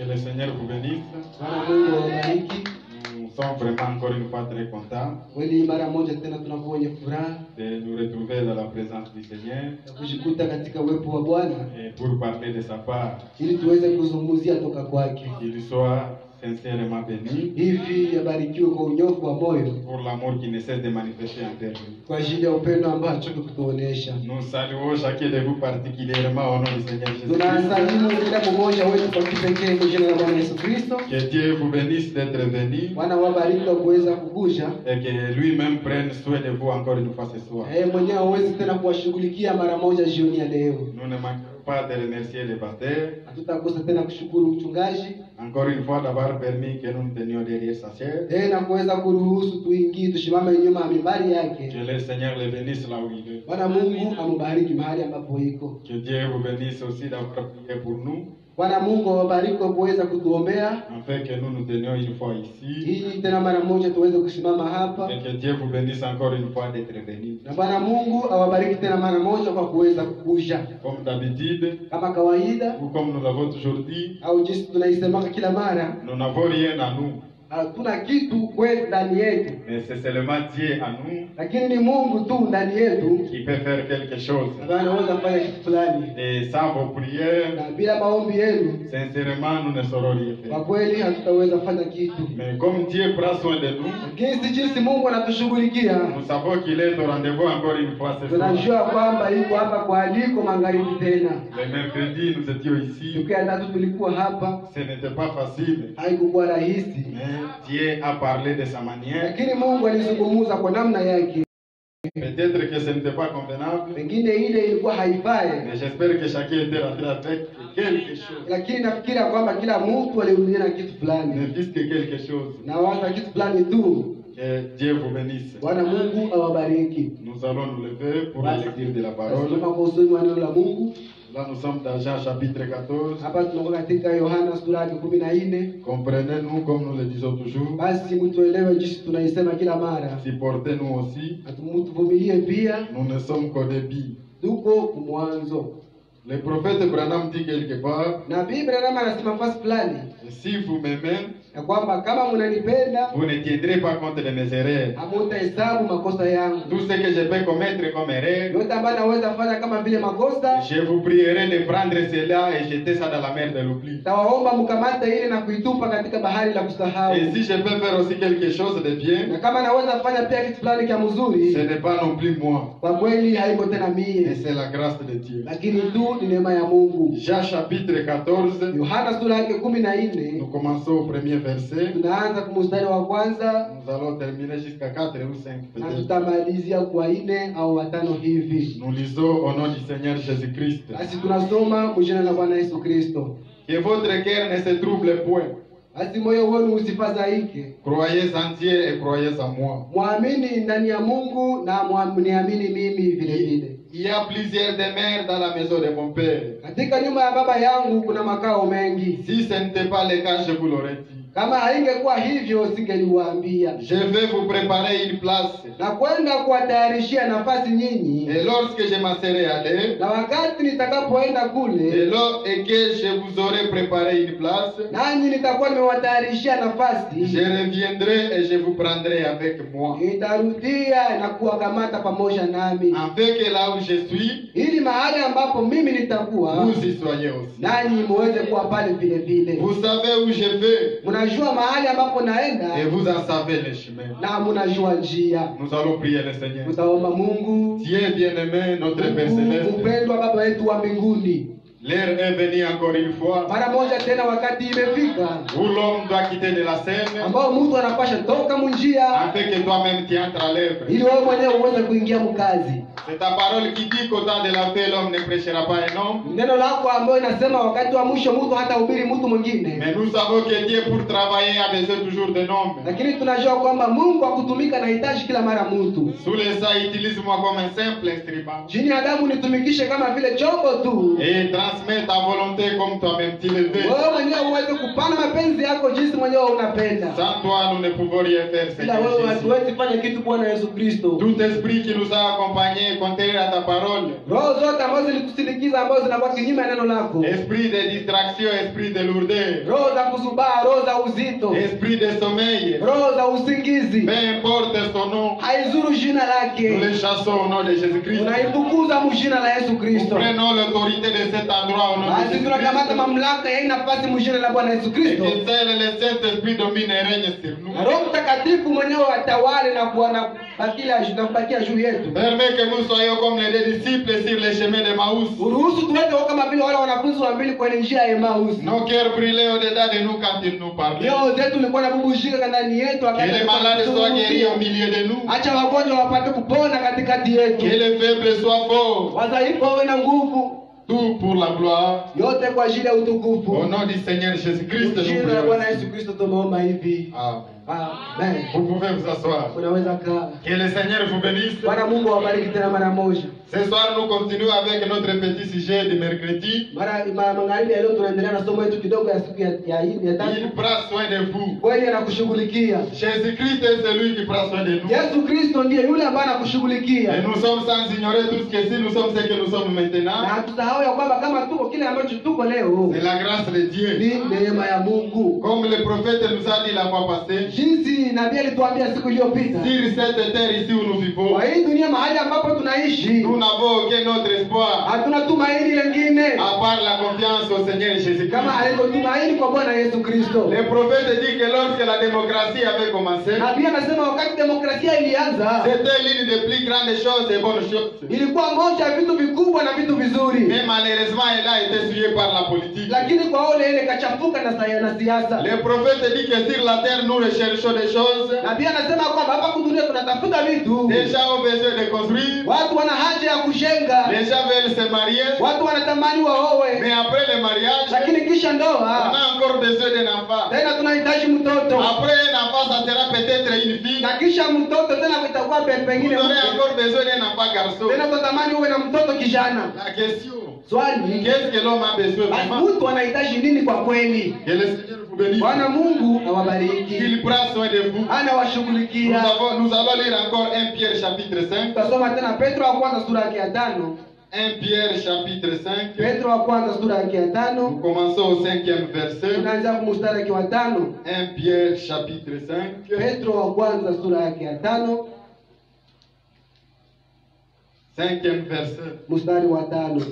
Que le Seigneur vous bénisse. Bwana Mungu awabariki. Nous sommes vraiment encore une fois très contents Kweli mara moja tena tunakuwa wenye furaha de nous retrouver dans la présence du Seigneur na kujikuta katika uwepo wa Bwana et pour parler de sa part. ili tuweze kuzungumzia toka kwake. Qu'il soit sincèrement béni Hivi yabarikiwe kwa unyofu wa moyo pour l'amour qui ne cesse de manifester envers nous. kwa ajili ya upendo ambao hachoki kutuonesha. Nous saluons chacun de vous particulièrement au nom du Seigneur Jésus-Christ. Tunasalimu kila mmoja wetu kwa kipekee kwa jina la Bwana Yesu Kristo. Que Dieu vous bénisse d'être venu Bwana wabariki kwa kuweza kukuja. et que lui-même prenne soin de vous encore une fois ce soir. Mwenyewe hawezi tena kuwashughulikia mara moja jioni ya leo. Nous ne manquerons pas de remercier les pasteurs Hatutakosa tena kushukuru mchungaji encore une fois d'avoir permis que nous nous tenions derrière sa chair. na kuweza kuruhusu tuingie tusimame nyuma ya mimbari yake. Que le Seigneur le bénisse là où il est. Bwana Mungu amubariki mahali ambapo iko. Que Dieu vous bénisse aussi d'avoir prié pour nous, Bwana Mungu awabariki kwa kuweza kutuombea afin que nous nous tenions une fois ici. ili tena mara moja tuweze kusimama hapa. Et que Dieu vous bénisse encore une fois d'être venu. Na Bwana Mungu awabariki tena mara moja kwa kuweza kukuja Comme d'habitude, kama kawaida ou comme nous l'avons toujours dit, au jinsi tunaisemaka kila mara. nous n'avons rien à nous, Hatuna kitu kwetu ndani yetu, mais c'est seulement Dieu à nous lakini ni Mungu tu ndani yetu qui peut faire quelque chose. ambaye anaweza kufanya kitu fulani, Et sans vos prières, na bila maombi yenu sincèrement, nous ne saurons rien kwa faire. kweli hatutaweza kufanya kitu. Mais comme Dieu prend soin de nous, Lakini si jinsi Mungu anatushughulikia, nous savons qu'il est au rendez-vous encore une fois ce soir. tunajua kwamba yuko hapa kwa aliko magharibi tena. Le mercredi, nous étions ici. Siku ya tatu tulikuwa hapa, Ce n'était pas facile, haikuwa rahisi, mais Dieu a parlé de sa manière. lakini Mungu alizungumza kwa namna yake. Peut-être que ce n'était pas convenable, Pengine ile ilikuwa haifai, mais j'espère que chacun était rentré avec quelque chose. lakini nafikiria kwamba kila mtu alirudia na kitu Ne fulani, fût-ce que quelque chose. na waza kitu fulani tu. Que Dieu vous bénisse. Bwana Mungu awabariki. Nous allons nous lever pour la lecture de la parole. Tunasoma kwa usomi wa neno la Mungu. Là, nous sommes dans Jean chapitre 14. Hapa tunakuwa katika Yohana sura ya 14. Comprenez-nous comme nous le disons toujours. Basi mtuelewe jinsi tunaisema kila mara, Supportez-nous aussi. mtuvumilie pia, Nous ne sommes qu'au début. tuko kumwanzo. Le prophète Branham dit quelque part, Na Biblia anasema fasi fulani si vous m'aimez, ya kwamba kama mnanipenda vous ne tiendrez pas compte de mes erreurs. hamutahesabu makosa yangu. Tout ce que je peux commettre comme erreur, Yote ambayo naweza fanya kama vile makosa, je vous prierai de prendre cela et jeter ça dans la mer de l'oubli. tawaomba mkamata ile na kuitupa katika bahari la kusahau. Et si je peux faire aussi quelque chose de bien, Na kama naweza fanya pia kitu fulani kia mzuri, ce n'est pas non plus moi, kwa kweli haiko tena mais mie, c'est la grâce de Dieu. lakini tu ni neema ya Mungu. Jean chapitre 14, Yohana sura yake 14, nous commençons au premier verset. tunaanza kumstari wa kwanza Nous allons terminer jusqu'à 4 ou 5 na peut-être. tutamalizia kwa 4 au 5 hivi. Nous lisons au nom du Seigneur Jésus-Christ. Basi tunasoma kwa jina la Bwana Yesu Kristo. Que votre cœur ne se trouble point. Basi moyo wenu usifadhaike, Croyez en Dieu et croyez en moi. mwamini ndani ya Mungu na mniamini mimi vile vile. Il y a plusieurs demeures dans la maison de mon Père. Katika nyumba ya baba yangu kuna makao mengi. Si ce n'était pas le cas, je vous l'aurais dit. Kama haingekuwa hivyo singeliwaambia. Je vais vous préparer une place. Na kwenda kuwatayarishia nafasi nyinyi, Et lorsque je m'en serai allé, na wakati nitakapoenda kule, et que je vous aurai préparé une place, nanyi nitakuwa nimewatayarishia nafasi, je reviendrai et je vous prendrai avec moi. nitarudia na kuwakamata pamoja nami, Afin que là où je suis, ili mahali ambapo mimi nitakuwa vous y soyez aussi. nanyi muweze kuwa pale vile vile. Vous savez où je vais Mnajua mahali ambapo naenda et vous en savez le chemin. na mnajua njia. Nous allons prier le Seigneur. Tutaomba Mungu. Dieu bien-aimé, notre Père Mungu Céleste, mpendwa, baba yetu wa mbinguni, l'heure est venue encore une fois mara moja tena wakati imefika où l'homme doit quitter de la scène ambao mtu anapasha toka munjia afin que toi-même tu entres à l'œuvre. ili wewe mwenyewe uweze kuingia mkazi. C'est ta parole qui dit qu'au temps de la paix, l'homme ne prêchera pas un homme. Neno lako ambayo inasema wakati wa mwisho mtu hatahubiri mtu mwingine, Mais nous savons que Dieu, pour travailler, a besoin toujours de hommes. lakini tunajua kwamba Mungu akutumika anahitaji kila mara mtu. Sous les ça, utilise-moi comme un simple instrument Jini Adamu nitumikishe kama vile chombo tu, et transmets ta volonté monter comme toi-même tu le veux. Wewe mwenyewe uweze kupana mapenzi yako jinsi mwenyewe unapenda. Sans toi, nous ne pouvons rien faire, Bila Seigneur wewe Jésus. hatuwezi fanya kitu Bwana Yesu Kristo. Tout esprit qui nous a accompagnés contraire à ta parole, Roho zote ambazo zilikusindikiza ambazo zinakuwa kinyume na neno lako. esprit de distraction, esprit de lourdeur, Roho za kuzubaa, roho za uzito, esprit de sommeil, roho za usingizi. peu importe son nom, Haizuru jina nous lake. les chassons au nom de Jésus-Christ. Unaifukuza mjina la Yesu Nous Kristo. prenons l'autorité de cet endroit au nom de Basi tunakamata Jésus-Christ. mamlaka ya hii nafasi mjina la Bwana Yesu Et Kristo. que seul le Saint-Esprit domine et règne sur nous. Na Roho Mtakatifu mwenyewe atawale na kubakia juu yetu. Permets que nous soyons comme les deux disciples sur le chemin de Maús. Uruhusu tuweze kuwa kama vile wale wanafunzi wa mbili kwenye njia ya Emmaus. Nos cœurs brillaient au-dedans de nous quand il nous parlait. Mioyo zetu ilikuwa inabubushika ndani yetu Que les malades soient guéris au milieu de nous. Acha wagonjwa wapate kupona katikati yetu. Que les faibles soient forts. Wadhaifu wawe na nguvu. Tout pour la gloire. Yote kwa ajili ya utukufu. Au nom du Seigneur Jésus-Christ, nous Jina la Bwana prions. Yesu Kristo tumeomba hivi. Amen. Amen. Vous pouvez vous asseoir. Unaweza kaa. Que le Seigneur vous bénisse. Bwana Mungu awabariki tena mara moja. Ce soir, nous continuons avec notre petit sujet du mercredi. Magharibi ya leo tunaendelea na somo letu kidogo ya siku ya tatu. Il prend soin de vous. Kweli anakushughulikia. Jésus-Christ est celui qui prend soin de nous. Yesu Kristo ndiye yule ambaye anakushughulikia. Et nous sommes sans ignorer tout ce que si nous sommes ce que nous sommes Na maintenant. hatusahau ya kwamba kama tuko kile ambacho tuko leo C'est la grâce de Dieu. ni neema ya Mungu. Comme le prophète nous a dit la fois passée, Jinsi nabii alituambia siku iliyopita. sur cette terre ici où nous vivons, Kwa hii dunia mahali ambapo tunaishi nous n'avons aucun autre espoir hatuna tumaini lingine à part la confiance au Seigneur Jésus-Christ. kama alivyotumaini kwa Bwana Yesu Kristo. Le prophète dit que lorsque la démocratie avait commencé, Nabii anasema wakati demokrasia ilianza c'était l'une des plus grandes choses et bonnes choses. ilikuwa moja ya vitu vikubwa na vitu vizuri, Mais malheureusement, elle a été souillée par la politique. lakini kwa ole ile kachafuka na siasa. Le prophète dit que sur la terre, nous recherchons des choses. Nabii anasema kwamba hapa dunia tunatafuta vitu. Les gens ont besoin de construire. Watu wana haja ya kujenga. Les gens veulent se marier. Watu wanatamani waowe. Mais après le mariage, Lakini kisha on ndoa a encore besoin d'un enfant. tena tunahitaji mtoto. Après un enfant, ça sera peut-être une fille. Na kisha mtoto tena itakuwa Vous pengine aurez mke. encore besoin d'un enfant garçon. Tena utatamani uwe na mtoto kijana. La question, Swali, qu'est-ce que l'homme a besoin vraiment? mtu anahitaji nini kwa kweli? Que le Seigneur vous bénisse. Bwana Mungu awabariki. Il prend soin de vous. Anawashughulikia. Nous allons lire encore 1 Pierre chapitre 5. Tutasoma tena Petro wa kwanza sura yake ya 5. 1 Pierre chapitre 5. Petro wa kwanza sura yake ya Nous 5. commençons au 5e verset. Tunaanza kwa mstari wake wa 5. 1 Pierre chapitre 5. Petro wa kwanza sura yake ya 5, 5e verset. mstari wa 5.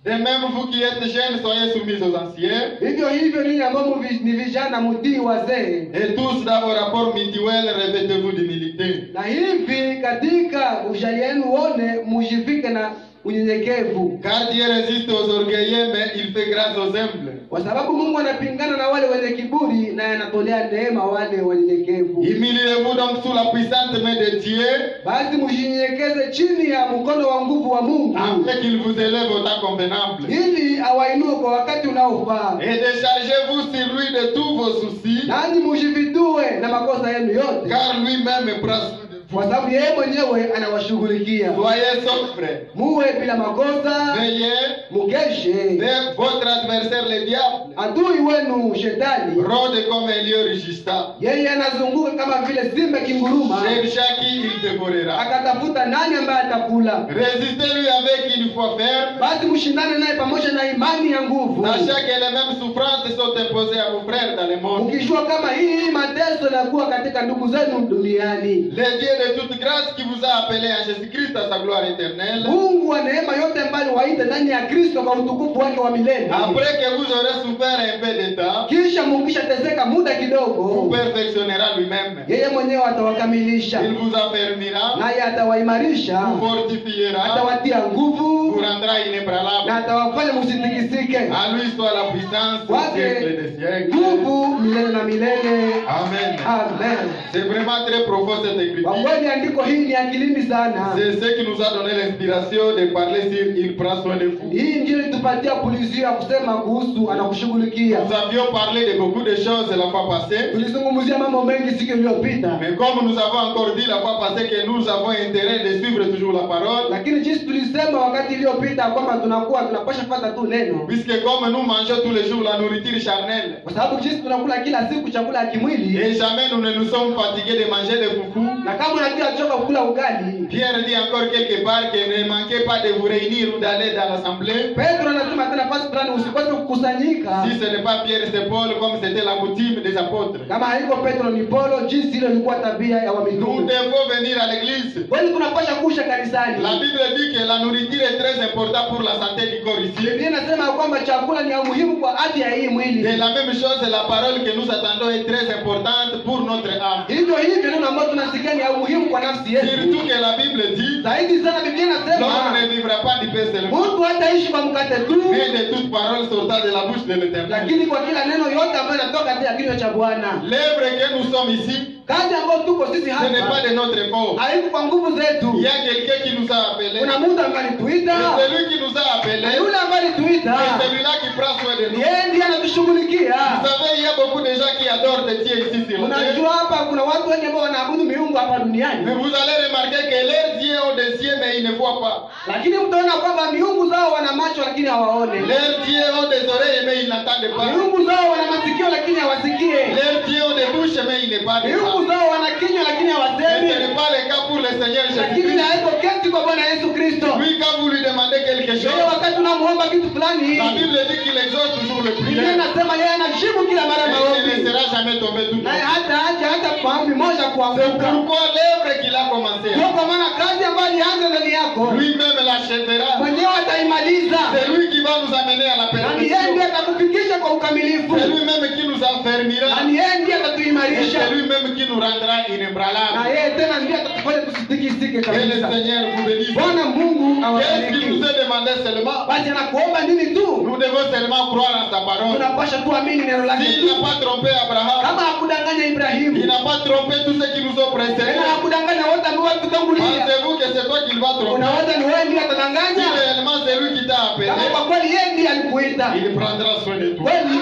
De même, vous qui êtes jeunes, soyez soumis aux anciens. Vivyo hivyo ninyi ambao ni vijana mutii wazee. Et tous dans vos rapports mutuels, revêtez-vous d'humilité. Na hivi katika ujali wenu uone mujivike na unyenyekevu. Car Dieu résiste aux orgueilleux, mais il fait grâce aux humbles. Kwa sababu Mungu anapingana na wale wenye kiburi na anatolea neema wale wanyenyekevu. Humiliez-vous donc sous la puissante main de Dieu, Basi mjinyenyekeze chini ya mkono wa nguvu wa Mungu afin qu'il vous élève au temps convenable. ili awainue kwa wakati unaofaa. Et déchargez-vous sur lui de tous vos soucis, Nanyi mjivitue na makosa yenu yote, car lui-même prend soin de vous. kwa sababu yeye mwenyewe anawashughulikia. Soyez sobres, Muwe bila makosa, veillez, mukeshe. mais votre adversaire le diable Adui wenu shetani rôde comme un lion rugissant. yeye anazunguka kama vile simba kinguruma, Cherchez qui il dévorera. akatafuta nani ambaye atakula. Résistez-lui avec une foi ferme, Basi mshindane naye pamoja na imani ya nguvu, sachez que les mêmes souffrances sont imposées à vos frères dans le monde. ukijua kama hii mateso yanakuwa katika ndugu zenu duniani. Le Dieu de toute grâce qui vous a appelé en Jésus-Christ à sa gloire éternelle, Mungu wa neema yote ambaye waita ndani ya Kristo kwa utukufu wake wa milele, après que vous aurez souffert un peu de temps, kisha mukishateseka muda vous kidogo, perfectionnera lui-même. yeye mwenyewe atawakamilisha, Il vous affermira, naye atawaimarisha, vous fortifiera, atawatia vous nguvu rendra na inébranlable. atawafanya msitikisike. À lui soit la puissance au Kwake siècle des siècles. nguvu milele na milele. Amen. Amen. C'est vraiment très profond cette Kwa écriture. kweli andiko hili ni akilini sana. C'est ce qui nous a donné l'inspiration de parler sur il prend soin de vous. Hii ndio ilitupatia pulizio ya kusema kuhusu anakushughulikia. Nous avions parlé de beaucoup de choses la fois passée. Tulizungumzia mambo mengi siku iliyopita, Mais comme nous avons encore dit la fois passée que nous avons intérêt de suivre toujours la parole, lakini jinsi tulisema wakati iliyopita kwamba tunapasha fuata tu neno. Puisque comme nous mangeons tous les jours la nourriture charnelle, Kwa sababu jinsi tunakula kila siku chakula ya kimwili, et jamais nous ne nous sommes fatigués de manger des foufous. na kama unajua choka kula ugali, Pierre dit encore quelque part que ne manquez pas de vous réunir ou d'aller dans l'assemblée. Petro anasema tena nafasi fulani usikose kukusanyika. Si ce n'est pas Pierre, c'est Paul, comme c'était la coutume des apôtres. Kama haiko Petro ni Paulo, jinsi ile ilikuwa tabia ya Nous wamitume. devons venir à l'église. Kwani tunapasha kusha kanisani. La Bible dit que la nourriture est très importante pour la santé du corps ici. Biblia inasema kwamba chakula ni ya muhimu kwa afya ya hii mwili. Et la même chose, la parole que nous attendons est très importante pour notre âme. Hivyo hivyo neno ambalo tunasikia ni ya muhimu kwa nafsi yetu. Surtout que la Bible dit, Zaidi sana Biblia inasema l'homme ne vivra pas du pain seulement, mtu hataishi kwa mkate tu, mais de toute parole sortant de la bouche de l'Éternel. lakini kwa kila neno yote ambayo inatoka katika kinywa cha Bwana. L'œuvre que nous sommes ici, Kazi ambayo tuko sisi ce n'est pas hapa de notre force. haiko kwa nguvu Il zetu. y a quelqu'un qui nous a appelés. Kuna mtu ambaye alituita, Et celui qui nous a na appelés, yule ambaye alituita c'est celui-là qui prend soin de nous. yeye ndiye anatushughulikia. Vous savez, il y a beaucoup de gens qui adorent des dieux ici sur la terre. Unajua hapa kuna watu wengi ambao wanaabudu miungu hapa Mais duniani, vous allez remarquer que leurs dieux ont des yeux, mais ils ne voient pas. lakini mtaona kwamba miungu zao wana macho lakini hawaone. Leurs dieux ont des oreilles, mais ils n'entendent pas. Miungu zao wana masikio lakini hawasikie. Leurs dieux ont des bouches, mais ils ne parlent Miungu pas. zao wana kinywa lakini Mais ce hawasemi. n'est pas le cas pour le Seigneur Lakini Jésus-Christ. haiko kesi kwa Bwana Yesu Kristo. Lui, quand vous lui demandez quelque Yeye chose, wakati tunamuomba kitu fulani, la Bible dit qu'il exauce toujours le Biblia prière. inasema yeye anajibu kila mara Et il ne maombi. laissera jamais tomber tout Naye seul. hata kwa ombi moja C'est kuanguka. pourquoi l'œuvre qu'il a commencé, Kwa maana kazi ambayo alianza ndani yako lui-même l'achèvera. mwenyewe ataimaliza. C'est lui qui va nous amener à la Na ni yeye perfection. ndiye atakufikisha kwa ukamilifu. C'est lui-même qui nous Na affermira. ni yeye ndiye Et atatuimarisha. c'est lui-même qui nous rendra Na inébranlables. yeye tena ndiye atatufanya tusitikisike Que le kabisa. Seigneur vous bénisse. Bwana Mungu Qu'est-ce qu'il nous awabariki. a demandé seulement? Basi anakuomba nini tu? Nous devons seulement croire en sa parole. Tunapasha tuamini neno lake S'il tu. n'a pas trompé Abraham, Kama hakudanganya il Ibrahimu, n'a pas trompé tous ceux qui nous ont précédés. tena hakudanganya wote ambao walitutangulia. Pensez-vous que c'est toi qu'il va tromper? Unawaza ni wewe ndiye Si atadanganya? réellement c'est lui qui t'a appelé, Kama kwa kweli yeye ndiye alikuita, il prendra soin de toi. kweli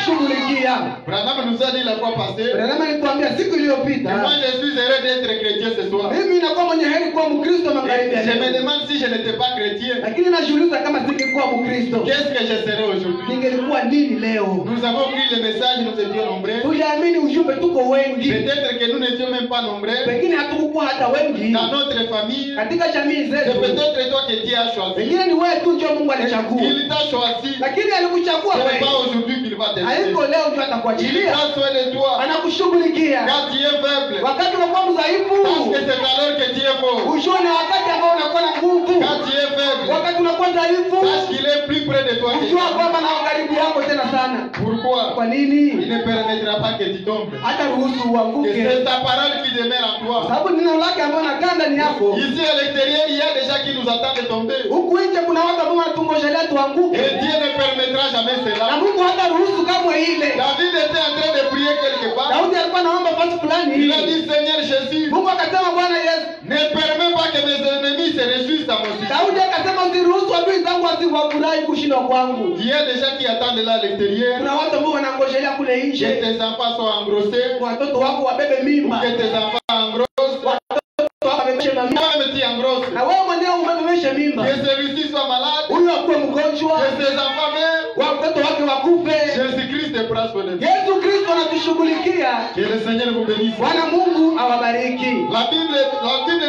atakushughulikia. Branham nous a dit la fois passée, Branham alituambia siku et iliyopita, moi je suis heureux d'être chrétien ce soir. mimi nakuwa mwenye heri kuwa Mkristo magharibi ya Et je me leo. demande si je n'étais pas chrétien, Lakini najiuliza kama singekuwa Mkristo, qu'est-ce que je serais aujourd'hui? ningelikuwa nini leo? Nous avons pris le message, nous étions nombreux. Tuliamini ujumbe, tuko wengi, Peut-être que nous n'étions même pas nombreux pengine hatukukuwa hata wengi dans notre famille. katika jamii C'est zetu. peut-être toi que Dieu a choisi. Pengine ni wewe tu ndio Mungu alichagua, Il t'a choisi. lakini alikuchagua Ce n'est wewe. pas aujourd'hui qu'il va te Haiko laisser. leo ndio Il atakuachilia, prend soin de toi. anakushughulikia Quand tu es faible, wakati unakuwa parce mdhaifu. que c'est alors que tu es fort. Ujue na wakati ambao unakuwa na nguvu, Quand tu es faible, wakati unakuwa dhaifu, sache qu'il est plus près de toi que ujua toi. kwamba na karibu yako tena sana. Pourquoi? Kwa Il nini? ne permettra pas que tu tombes. Hata ruhusu Que uanguke, c'est ta parole qui demeure en toi. sababu neno lake ambalo nakaa ndani yako. Ici à l'extérieur, il y a des gens qui nous attendent de tomber. Huku nje kuna watu ambao wanatungojelea tuanguke, Et Dieu ne permettra jamais na cela. Mungu hata ruhusu kamwe ile. David était en train de prier quelque part. Daudi alikuwa naomba fasi Il fulani, a dit, Seigneur Jésus, Mungu akasema, Bwana Yesu, ne permets pas que mes ennemis se réjouissent à mon sujet. Daudi akasema, usiruhusu adui zangu wasiwafurahi kushindwa kwangu. Il y a des gens qui attendent là à l'extérieur Kuna watu ambao wanangojelea kule que nje, tes enfants soient engrossés, watoto wako wabebe ou mimba, que tes enfants engrossent, watoto wako wabebeshe mimba, toi-même tu engrosses, na wewe mwenyewe umebebeshe mimba, que celui-ci soit malade, huyu akuwe mgonjwa, que ses enfants meurent. watoto wake wakufe. Jésus-Christ est prend soin de toi. Yesu Kristo anatushughulikia. Que le Seigneur vous bénisse. Bwana Mungu awabariki. La Bible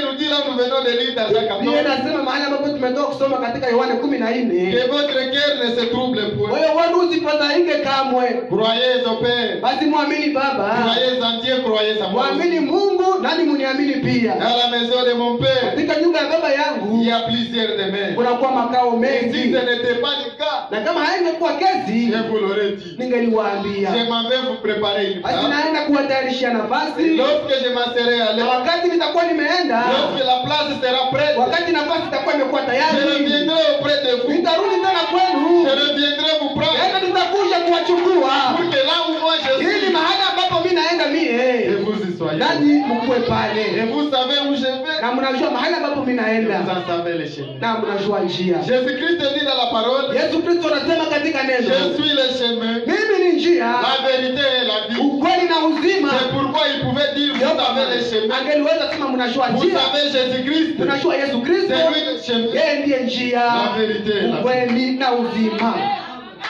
nous dit là, nous venons de lire dans Jean Biblia 14, inasema mahali ambapo tumetoka kusoma katika Yohana 14, que votre cœur ne se trouble point. moyo wenu usifadhaike kamwe, Croyez au Père, basi muamini Baba, croyez en Dieu, croyez en moi. muamini Mungu nani muniamini pia. Dans la maison de mon Père, Katika nyumba ya baba il yangu y a plusieurs demeures. kunakuwa makao Et si mengi, ce n'était pas le cas, na kama haingekuwa kesi je vous l'aurais dit. ningeliwaambia. Je m'en vais vous préparer une Basi place. naenda kuwatayarishia nafasi, Lorsque je m'en serai na allé, wakati nitakuwa nimeenda, lorsque la place sera prête, wakati nafasi itakuwa imekuwa je tayari, reviendrai auprès de vous. nitarudi tena Je kwenu, reviendrai vous tena prendre nitakuja kuwachukua, pour que là où moi je ili suis, mahali ambapo mimi naenda et mie, vous y soyez. nani mkuwe Et pale, vous savez où je vais, na mnajua mahali ambapo mimi et vous naenda, en savez les chemins. na mnajua njia. Jésus-Christ dit dans la parole, Yesu Kristo anasema katika je neno, suis le chemin, mimi ni njia, la vérité et la vie. ukweli na uzima. C'est pourquoi il pouvait dire, savez les chemins. angeliweza sema mnajua Vous njia, savez Jésus-Christ. mnajua Yesu Kristo, C'est lui le chemin. yeye ndiye njia, La vérité, la ukweli na uzima.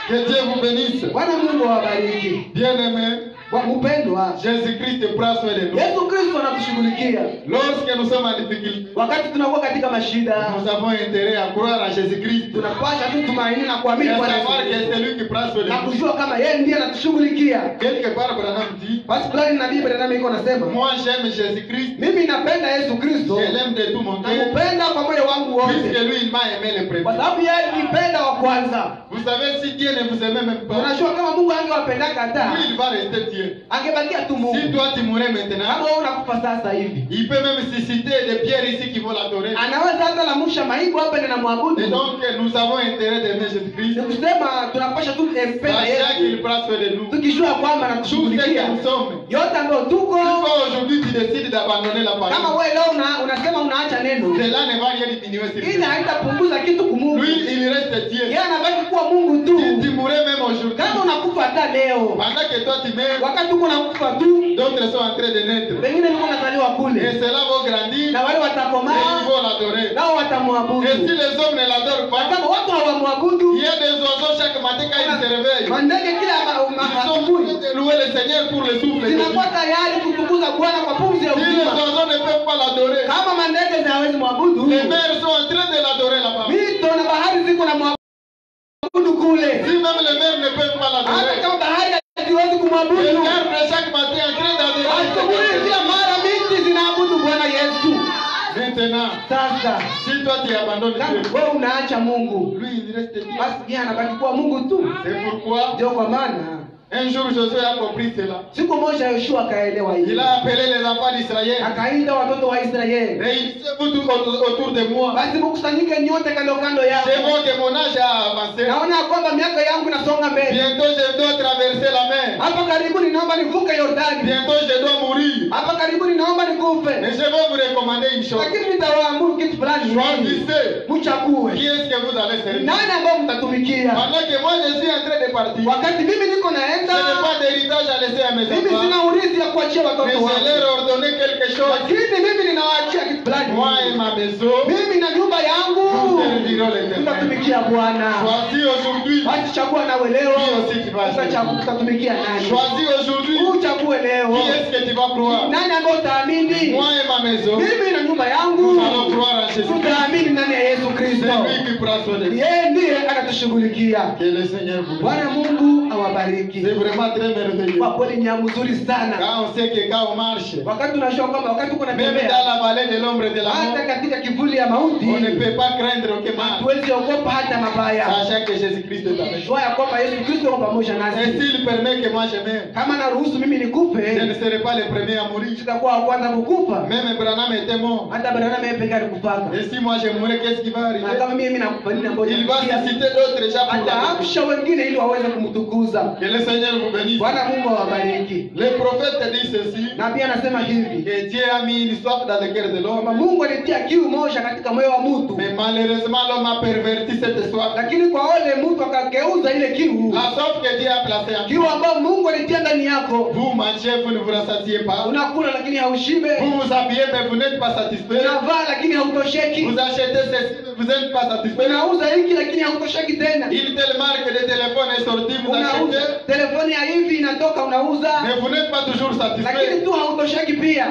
Que Dieu vous bénisse. Bwana Mungu awabariki. Bien-aimés, Mpendwa, Jésus-Christ prend soin de nous. Yesu Kristo anatushughulikia Lorsque nous sommes en difficulté, wakati tunakuwa katika mashida. nous avons intérêt à croire à Jésus-Christ. Tunapasha tu tumaini na Et kuamini à Bwana savoir que Yesu c'est lui qui prend soin de na nous. kujua kama yeye ndiye anatushughulikia. Quelque part, Branham dit, Basi fulani nabii Branham iko nasema, moi j'aime Jésus-Christ. mimi napenda Yesu Kristo, Je l'aime de tout mon cœur. nampenda kwa moyo wangu Puisque wote, lui, il m'a aimé le kwa premier. sababu yeye nipenda wa kwanza. Vous savez, si Dieu ne vous aimait même pas, Unajua kama Mungu angewapendaka hata lui, il va rester Dieu. angebakia tu Si Mungu. toi tu mourais Kama maintenant, wewe unakufa sasa hivi, il peut même susciter des pierres ici qui vont l'adorer. anaweza hata lamusha maigo hapa na mwabudu. Et donc, nous avons intérêt d'aimer Jésus-Christ. Ni kusema tunapasha tu empenda Sachant qu'il Yesu, prend soin de nous. tukijua kwamba Tout ce que anatushughulikia nous sommes. yote ambayo tuko. Si toi aujourd'hui tu décides d'abandonner la Kama parole, wewe leo unasema unaacha neno, cela ne va rien diminuer sur ili lui. haitapunguza kitu kumungu. Lui, il reste Dieu. Yeye anabaki kuwa Mungu tu. Si tu mourais même aujourd'hui, Kama unakufa hata leo, pendant que toi tu meurs, wakati uko nakufa tu, d'autres sont en train de naître. wengine niko nazaliwa Et kule cela va grandir na wale et ils watakomaa vont l'adorer. nao Et si watamwabudu. les hommes ne l'adorent pas, Kama watu hawamwabudu, il y a des oiseaux chaque matin quand ils se réveillent. mandege kila Ils sont en asubuhi train de louer le Seigneur pour le souffle de zinakuwa vie. tayari kutukuza Bwana kwa pumzi ya Si les uzima. oiseaux ne peuvent pas l'adorer, Kama mandege hawezi mwabudu, les mers sont en train de l'adorer là-bas. mito na bahari ziko na mwabudu kule. Si même les mers ne peuvent pas Hata l'adorer, kama bahari haziwezi les kumwabudu, arbres chaque matin en train d'adorer le asubuhi Seigneur. kila mara miti zinaabudu Bwana Yesu. Maintenant, Sasa si toi tu abandonnes kama Dieu, wewe unaacha Mungu, lui il reste Dieu. basi yeye anabaki kuwa Mungu tu. C'est pourquoi Ndio kwa maana un jour Josué a compris cela. siku moja Yoshua akaelewa Il hili, a appelé les enfants d'Israël. akaita watoto wa Israeli, Réunissez-vous tous autour de moi. basi mkusanyike nyote kando kando C'est yako. bon que mon âge a avancé. Naona kwamba miaka yangu inasonga mbele. Bientôt je dois traverser la mer. Hapa karibuni naomba nivuke Yordani. Bientôt je dois mourir. Hapa karibuni naomba nikufe. Mais je vais vous recommander une chose. Lakini nitawaamuru kitu fulani. Choisissez Mchague. qui est-ce que vous allez servir. Nani ambao mtatumikia? Pendant que moi je suis en train de partir, Wakati mimi niko je n'ai naenda, pas d'héritage à laisser à mes mimi enfants. sina urithi ya kuachia Mais watoto je wangu. leur ordonné quelque chose. Lakini mimi ninawaachia kitu fulani. Moi et ma maison, Mimi na nyumba nous yangu servirons l'Éternel. tutatumikia Bwana. Choisis aujourd'hui. Basi chagua nawe leo. Qui aussi tu vas servir. Utatumikia nani? Choisis aujourd'hui. Uchague leo. Qui est-ce que tu vas croire? Nani ambao utaamini? Moi et ma maison, Mimi na nyumba yangu nous allons croire en Jésus-Christ. tutaamini ndani ya Yesu Kristo. C'est lui qui prend soin de nous. Yeye ndiye anatushughulikia. Que le Seigneur vous Bwana bénisse. Mungu awabariki. C'est vraiment très merveilleux. Kwa kweli ni ya mzuri sana. Quand on sait que quand on marche, Wakati tunajua kwamba wakati uko même dans natembea la vallée de l'ombre de la hata mort, katika kivuli ya mauti, on ne peut pas craindre aucun mal. hatuwezi ogopa hata mabaya. Sachant que Jésus-Christ est avec nous. Jua ya kwamba Yesu Kristo yuko pamoja Et nasi. s'il permet que moi je meure, Kama naruhusu mimi je ne nikufe, serai pas le premier à mourir. sitakuwa wa kwanza kukufa. Même Branham était mort. Hata Branham yeye pekee alikufaka. Et si moi je mourais, qu'est-ce qui va Na arriver? kama mimi nakufa nini ambacho Il va susciter d'autres gens pour la ataamsha wengine ili waweze kumtukuza. Que le Seigneur vous bénisse. Bwana Mungu awabariki. Le prophète dit ceci, Na pia anasema hivi, que Dieu a mis une soif dans le cœur de kwamba l'homme, Mungu alitia kiu moja katika moyo wa mtu, mais malheureusement l'homme a perverti cette soif. lakini kwa ole mtu akageuza ile kiu, La soif que Dieu a placée en kiu toi, ambayo Mungu alitia ndani yako. vous mangez, vous ne vous rassasiez pas. Unakula lakini haushibe, Vous vous habillez, mais vous n'êtes pas satisfait. unavaa lakini hautosheki, Vous achetez ceci, mais vous n'êtes pas satisfait. unauza hiki lakini hautosheki tena, Une telle marque de téléphone est sortie, vous unauza achetez, telefoni ya hivi inatoka, unauza mais vous n'êtes pas toujours lakini satisfait. tu hautosheki pia.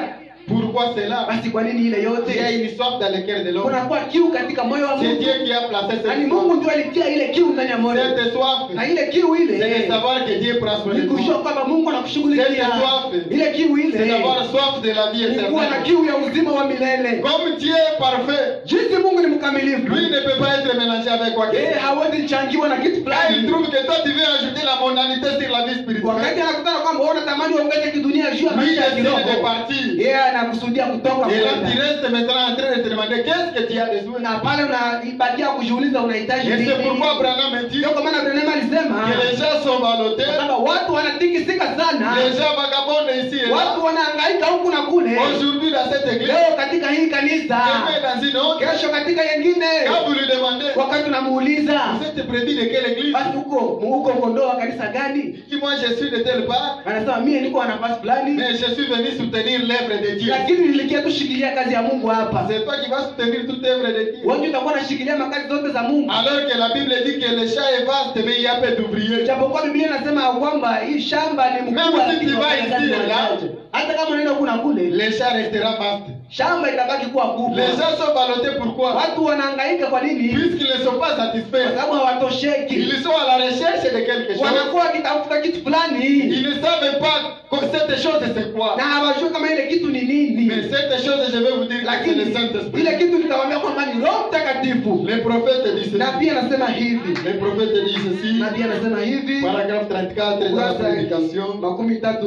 Pourquoi cela? Basi kwa nini ile Il y a yote? une soif dans le cœur de l'homme. Kunakuwa kiu katika moyo wa C'est mtu, Dieu qui a placé na ni cette Mungu soif. ndio alitia ile kiu ndani ya moyo, Cette soif, na ile kiu c'est de ile savoir que Dieu prend soin de ni nous. kujua kwamba Mungu anakushughulikia. Cette soif, Ile kiu c'est ile d'avoir soif de la vie ni kuwa na éternelle. kiu ya uzima wa milele. Comme Dieu est parfait, Jinsi Mungu ni mkamilifu, lui ne peut pas être mélangé avec quoi que ce yeye soit. hawezi changiwa na kitu Là, il fulani. trouve que toi, tu veux ajouter la mondanité sur la vie spirituelle. Wakati anakutana kwamba wewe unatamani uongeze kidunia juu ya Lui, il maisha ya décide de kiroho, partir. yeye anakusudia kutoka Et là, kwenda. tu restes maintenant en train de te demander qu'est-ce que tu as besoin. Na pale unabakia kujiuliza unahitaji Et nini. c'est pourquoi Branham dit Ndio kwa maana Branham alisema que les gens sont ballottés kwamba watu wanatia inatikisika sana. Les gens vagabondent ici et là. Watu wanahangaika huku na kule. Aujourd'hui dans cette église, Leo katika hii kanisa, demain dans une autre, kesho katika yengine. quand vous lui demandez, Wakati tunamuuliza, vous êtes brebis de quelle église? basi uko kondoo wa kanisa gani? Qui moi je suis de telle part, Anasema mimi niko na nafasi fulani, mais je suis venu soutenir l'œuvre de Dieu. lakini nilikia tushikilia kazi ya Mungu hapa. C'est toi qui vas soutenir toute œuvre de Dieu. Wewe utakuwa unashikilia makazi zote za Mungu. Alors que la Bible dit que le champ est vaste, mais il y a peu d'ouvriers. Japokuwa Biblia inasema kwamba hii shamba ni mkubwa, Même si lakini tu vas wafanyakazi ici ni et là, wachache. Hata kama unaenda kuna kule, Le champ restera vaste. shamba itabaki kuwa kubwa. Les gens sont ballottés pourquoi? Watu wanahangaika kwa nini? Puisqu'ils ne sont pas Kwa satisfaits. sababu hawatosheki. Ils sont à la recherche de quelque chose. Wanakuwa wakitafuta kitu fulani Ils ne savent pas que cette chose c'est quoi. na hawajui kama ile kitu ni nini. Mais cette chose, je vais vous dire que c'est Lakini le Saint-Esprit. ile kitu nitawaambia kwamba ni Roho Mtakatifu. Les prophètes disent Na ceci. pia anasema hivi. Les prophètes disent ceci. Na pia anasema hivi. Paragraphe 34 de la prédication. 34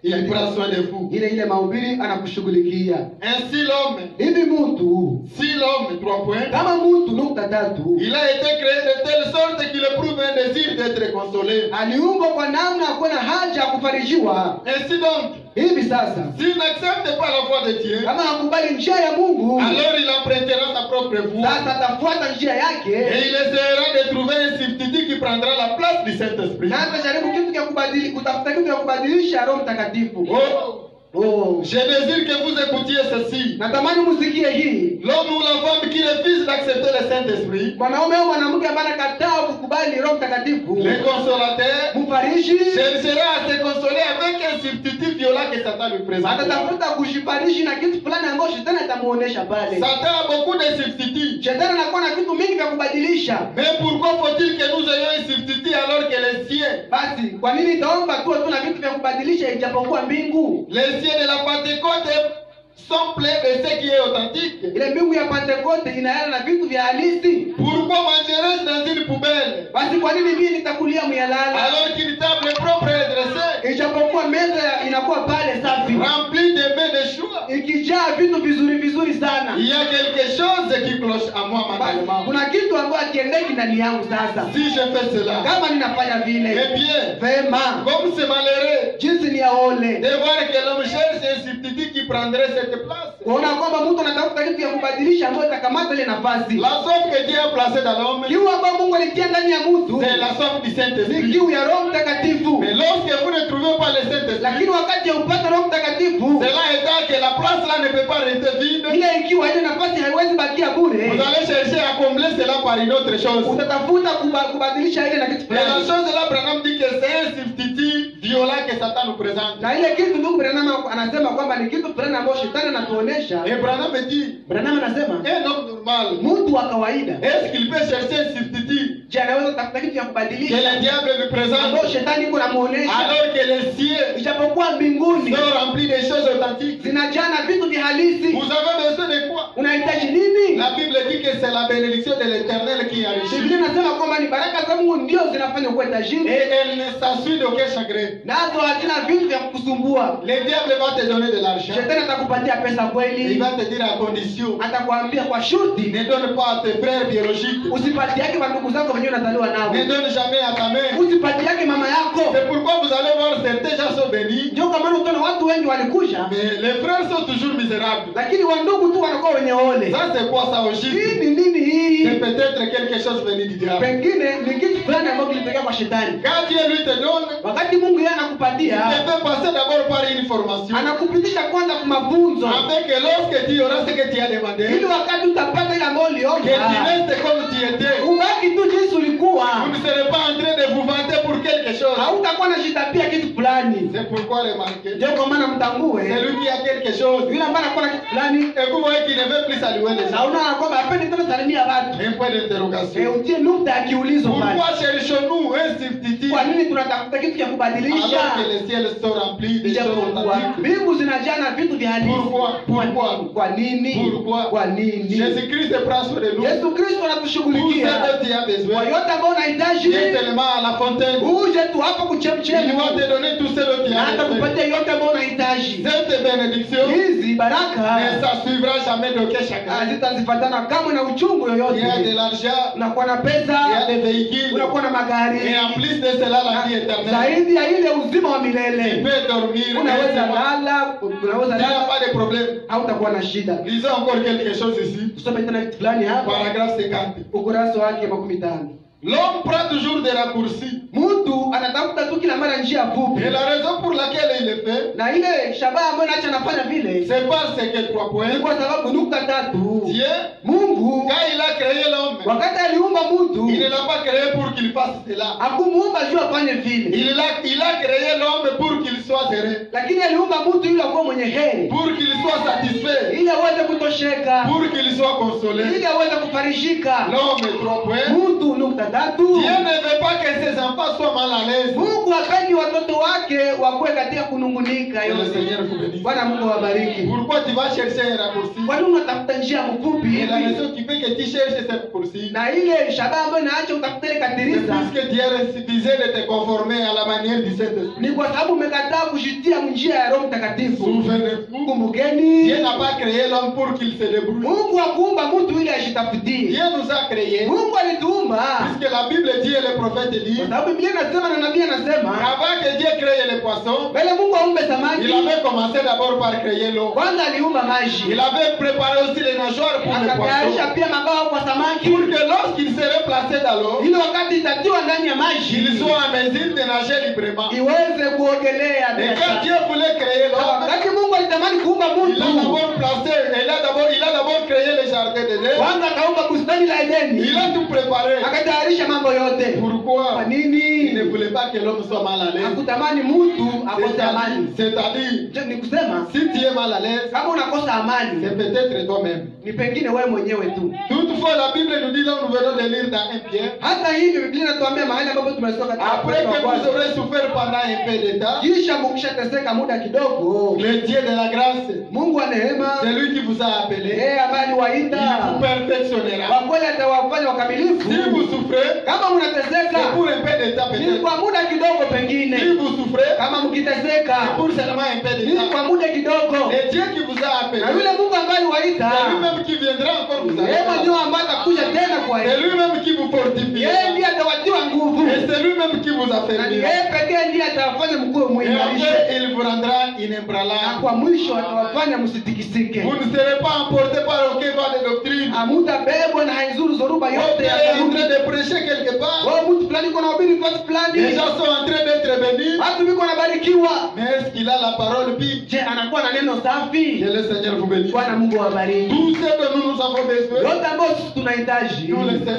Il prend soin de vous. ile mahubiri anakushughulikia. Ainsi l'homme, Hivi mtu si l'homme, 3 points, kama mtu nukta tatu il a été créé de telle sorte qu'il éprouve un désir d'être consolé. aliumbwa kwa namna ya kuwa na haja ya kufarijiwa. Ainsi donc, Hivi sasa s'il n'accepte pas la voie de Dieu, kama hakubali njia ya Mungu, alors il empruntera sa propre voie. sasa atafuata njia yake Et il essaiera de trouver un substitut qui prendra la place du Saint-Esprit. na atajaribu kitu cha kubadili, kutafuta kitu cha kubadilisha Roho Mtakatifu. Oh, je désire que vous écoutiez ceci. Natamani musikie hii. L'homme ou la femme qui refuse d'accepter le Saint-Esprit, Mwanaume au mwanamke ambaye anakataa kukubali Roho Mtakatifu, le consolateur, mfarishi cherchera à se consoler avec un substitut violent que Satan lui présente. atatafuta kushibadilisha na kitu fulani ambacho shetani atamuonesha pale. Satan a beaucoup de substituts. Shetani anakuwa na vitu mingi vya kubadilisha. Mais pourquoi faut-il que nous ayons un substitut alors que les siens, Basi kwa nini itaomba tuwe tu na vitu vya kubadilisha ijapokuwa mbingu? les siens de la Pentecôte sont pleins de ce qui est authentique? Ile mbingu ya Pentekoste inaenda na vitu vya halisi. Pourquoi mangerais-je dans une poubelle Basi kwa nini mimi nitakulia myalala alors qu'une table propre et dressée, ijapokuwa meza inakuwa pale safi remplie de mets de choix? ikijaa vitu vizuri sana? Il y a quelque chose qui cloche à moi Basi, mentalement. kuna kitu ambacho akiendeki ndani yangu sasa. Si je fais cela, Kama ninafanya eh vile bien, vema, comme c'est malheureux jinsi ni yaole de voir que l'homme cherche un substitut qui prendrait cette place. kuona kwamba mtu anatafuta kitu ya kubadilisha ambayo itakamata ile nafasi. La soif que Dieu a placée dans l'homme, Kiu ambayo Mungu alitia ndani ya mtu c'est la soif du ni Saint-Esprit. kiu ya Roho Mtakatifu. Mais lorsque vous ne trouvez pas le Saint-Esprit, Lakini wakati ya upata Roho Mtakatifu, cela étant que la place là ne peut pas rester vide, ile ikiwa ile nafasi haiwezi bakia bure, vous allez chercher à combler cela par une autre chose. utatafuta kubadilisha ile na kitu Et la fulani. chose là, Branham dit que c'est un substitut violent que Satan nous présente. Na ile kitu ndugu Branham anasema kwamba ni kitu fulani ambacho shetani anatuonesha. Et Branham dit, Branham anasema un homme normal, mtu wa kawaida, est-ce qu'il peut chercher un substitut je anaweza kutafuta kitu ya que kubadilisha le diable lui présente ambacho shetani iko namuonesha, alors que les cieux ijapokuwa mbinguni sont remplis de choses authentiques? zinajaa na vitu vya halisi. Vous avez besoin de quoi? Unahitaji nini? La Bible dit que c'est la bénédiction de l'Éternel qui enrichit. Biblia inasema kwamba ni baraka za Mungu ndio zinafanya kuwa tajiri, Et elle ne s'assuit d'aucun chagrin. nazo hazina vitu vya kukusumbua. Le diable va te donner de l'argent. Shetani atakupatia pesa Il kweli, va te dire à condition, atakwambia kwa shurti ne donne pas à tes frères biologiques. usipatiake kwa ndugu zako wenyewe unazaliwa nao, Ne donne jamais à ta mère. usipatiake mama yako. C'est pourquoi vous allez voir certains gens sont bénis, Ndio kama utaona watu wengi walikuja, mais les frères sont toujours misérables. lakini wandugu tu wanakuwa wenye ole. Ça c'est quoi ça au Hii juste? ni nini hii? C'est peut-être quelque chose venu du diable. Pengine ni kitu fulani ambacho kilitokea kwa shetani. Quand Dieu lui te donne, Wakati Mungu yeye il anakupatia, te fait passer d'abord par une formation. anakupitisha kwanza kwa mafunzo, Afin que lorsque tu auras ce que tu as demandé, ili wakati utapata ile ambayo que uliomba tu restes comme tu étais. ubaki tu jinsi ulikuwa, Vous ne serez pas en train de vous vanter pour quelque chose. hautakuwa na jitapia kitu fulani. C'est pourquoi remarquez, Ndio kwa maana mtambue celui qui a quelque chose, yule ambaye anakuwa na kitu fulani et vous voyez qu'il ne veut plus saluer les na gens. unaona kwamba hapendi tena salimia watu, Un point d'interrogation. utie nukta ya kiulizo pale. Pourquoi cherchons-nous un substitut Kwa nini tunatafuta kitu cha kubadilisha alors que les ciels sont remplis de choses ijapokuwa authentiques? mbingu zinajaa na vitu vya halisi? Pourquoi? Kwa nini? Pourquoi? Kwa nini? Jésus-Christ prend soin de nous. Yesu Kristo Pour anatushughulikia ce dont tu as kwa besoin, yote ambayo unahitaji. viens seulement à la fontaine. Uje tu hapa Il kuchemchemi, va te donner tout ce dont tu na as besoin. atakupatia yote ambayo unahitaji. mahitaji. Cette bénédiction Hizi ne baraka s'assuivra jamais d'aucun chagrin. hazitazifatana kamwe na uchungu Il y a de yoyote. l'argent, Unakuwa na il y a pesa, des véhicules, unakuwa na magari, et en plus de cela, la vie éternelle. zaidi ya ile uzima wa Tu milele. peux dormir, Unaweza il lala, unaweza n'y a lala, pas de problème. hautakuwa na shida. Lisons encore quelque chose ici. Tusome tena kitu fulani hapa, Paragraphe 50. ukurasa wake 50. L'homme prend toujours des raccourcis. Mtu anatafuta tu kila mara njia fupi, Et la raison pour laquelle il le fait, na ile shabaha ambayo naacha anafanya vile c'est parce que 3 ni points. kwa sababu nukta tatu. Dieu, Mungu quand il a créé l'homme, wakati aliumba il ne mtu l'a pas créé pour qu'il fasse cela. hakumuumba juu afanye vile, Il a créé l'homme pour qu'il soit heureux, lakini aliumba mtu ili akuwe mwenye heri, pour qu'il soit satisfait, ili aweze kutosheka, pour qu'il soit consolé. ili aweze kufarishika. L'homme, 3 points. Mtu nukta tatu. Dieu ne veut pas que ses enfants soient mal à l'aise. Mungu hapendi watoto wake wakuwe katika kunungunika Que le yote. Seigneur vous bénisse. Bwana Mungu wabariki. Pourquoi tu vas chercher un raccourci? Kwa nini unatafuta njia mfupi Et la hivi? raison qui fait que tu cherches ce raccourci, Na ile shabaha ambayo naacha utafuta ile c'est katiriza puisque Dieu refusait de te conformer à la manière du Saint-Esprit. ni kwa sababu umekataa kushitia njia ya Roho Mtakatifu. Souvenez-vous, Kumbukeni, Dieu n'a pas créé l'homme pour qu'il se débrouille. Mungu hakuumba mtu ili ashitafutie. Dieu nous a créés, Mungu alituumba. puisque la Bible dit et le prophète dit, Kwa sababu Biblia inasema na nabii anasema, avant que Dieu crée les poissons, mbele Mungu aumbe il samaki, avait commencé d'abord par créer l'eau. kwanza aliumba maji. Il avait préparé aussi les nageoires pour les Akatayarisha poissons, pia mabawa kwa samaki, pour que lorsqu'il serait placé dans l'eau, ili wakati itatiwa ndani ya il maji soit en mesure de nager librement. iweze kuogelea. Et quand Dieu voulait créer Na l'homme, wakati Mungu alitamani kuumba il a mtu, d'abord placé, il a d'abord créé le jardin d'Éden. kwanza akaumba bustani la Edeni, Il a tout préparé. akatayarisha mambo yote. Kwa Pourquoi? Il ne nini? voulait pas que l'homme soit mal à l'aise. Hakutamani mtu akose amani. C'est-à-dire, Je- ni kusema si tu es mal à l'aise, kama unakosa c'est amani peut-être toi-même. ni pengine wewe mwenyewe tu. Toutefois, la Bible nous dit, là, nous venons de lire dans 1 Pierre, Hata hivyo Biblia inatuambia mahali ambapo tumesoma katika après Petro wa que vous kwanza, aurez souffert pendant un peu de temps, kisha mkishateseka muda kidogo, le Dieu de la grâce, Mungu wa neema, celui qui vous a appelé, yeye ambaye il vous aliwaita perfectionnera. kwa kweli atawafanya wakamilifu. Si vous souffrez, Kama c'est mnateseka pour un peu de temps ni peut-être. kwa muda kidogo, Si pengine vous souffrez, kama c'est mkiteseka pour seulement un peu de ni temps. kwa muda kidogo, Le Dieu qui vous a appelé, na yule Mungu ambaye aliwaita c'est lui-même qui viendra encore vous yeye mwenyewe appeler. ambaye atakuja tena kwa C'est yeye. lui-même qui vous fortifie. Yeye ndiye atawatiwa nguvu, Et c'est lui-même qui vous na ni affermira. yeye pekee ndiye atawafanya mkuwe Et muimarishe, après, il vous rendra na inébranlable. kwa mwisho atawafanya msitikisike. Vous ne serez pas emporté par aucun vent de doctrine. Hamutabebwa na haizuru zoruba Vous yote ya êtes en kanuni. train de prêcher quelque part. Wewe mtu fulani uko nahubiri fasi Les fulani, gens sont en train d'être bénis. watu biko nabarikiwa. Mais est-ce qu'il a la parole vive? Je, anakuwa na neno safi? Que le Seigneur vous bénisse. Bwana Mungu awabariki. Tout ce que nous avons besoin, Yote ambayo sisi tunahitaji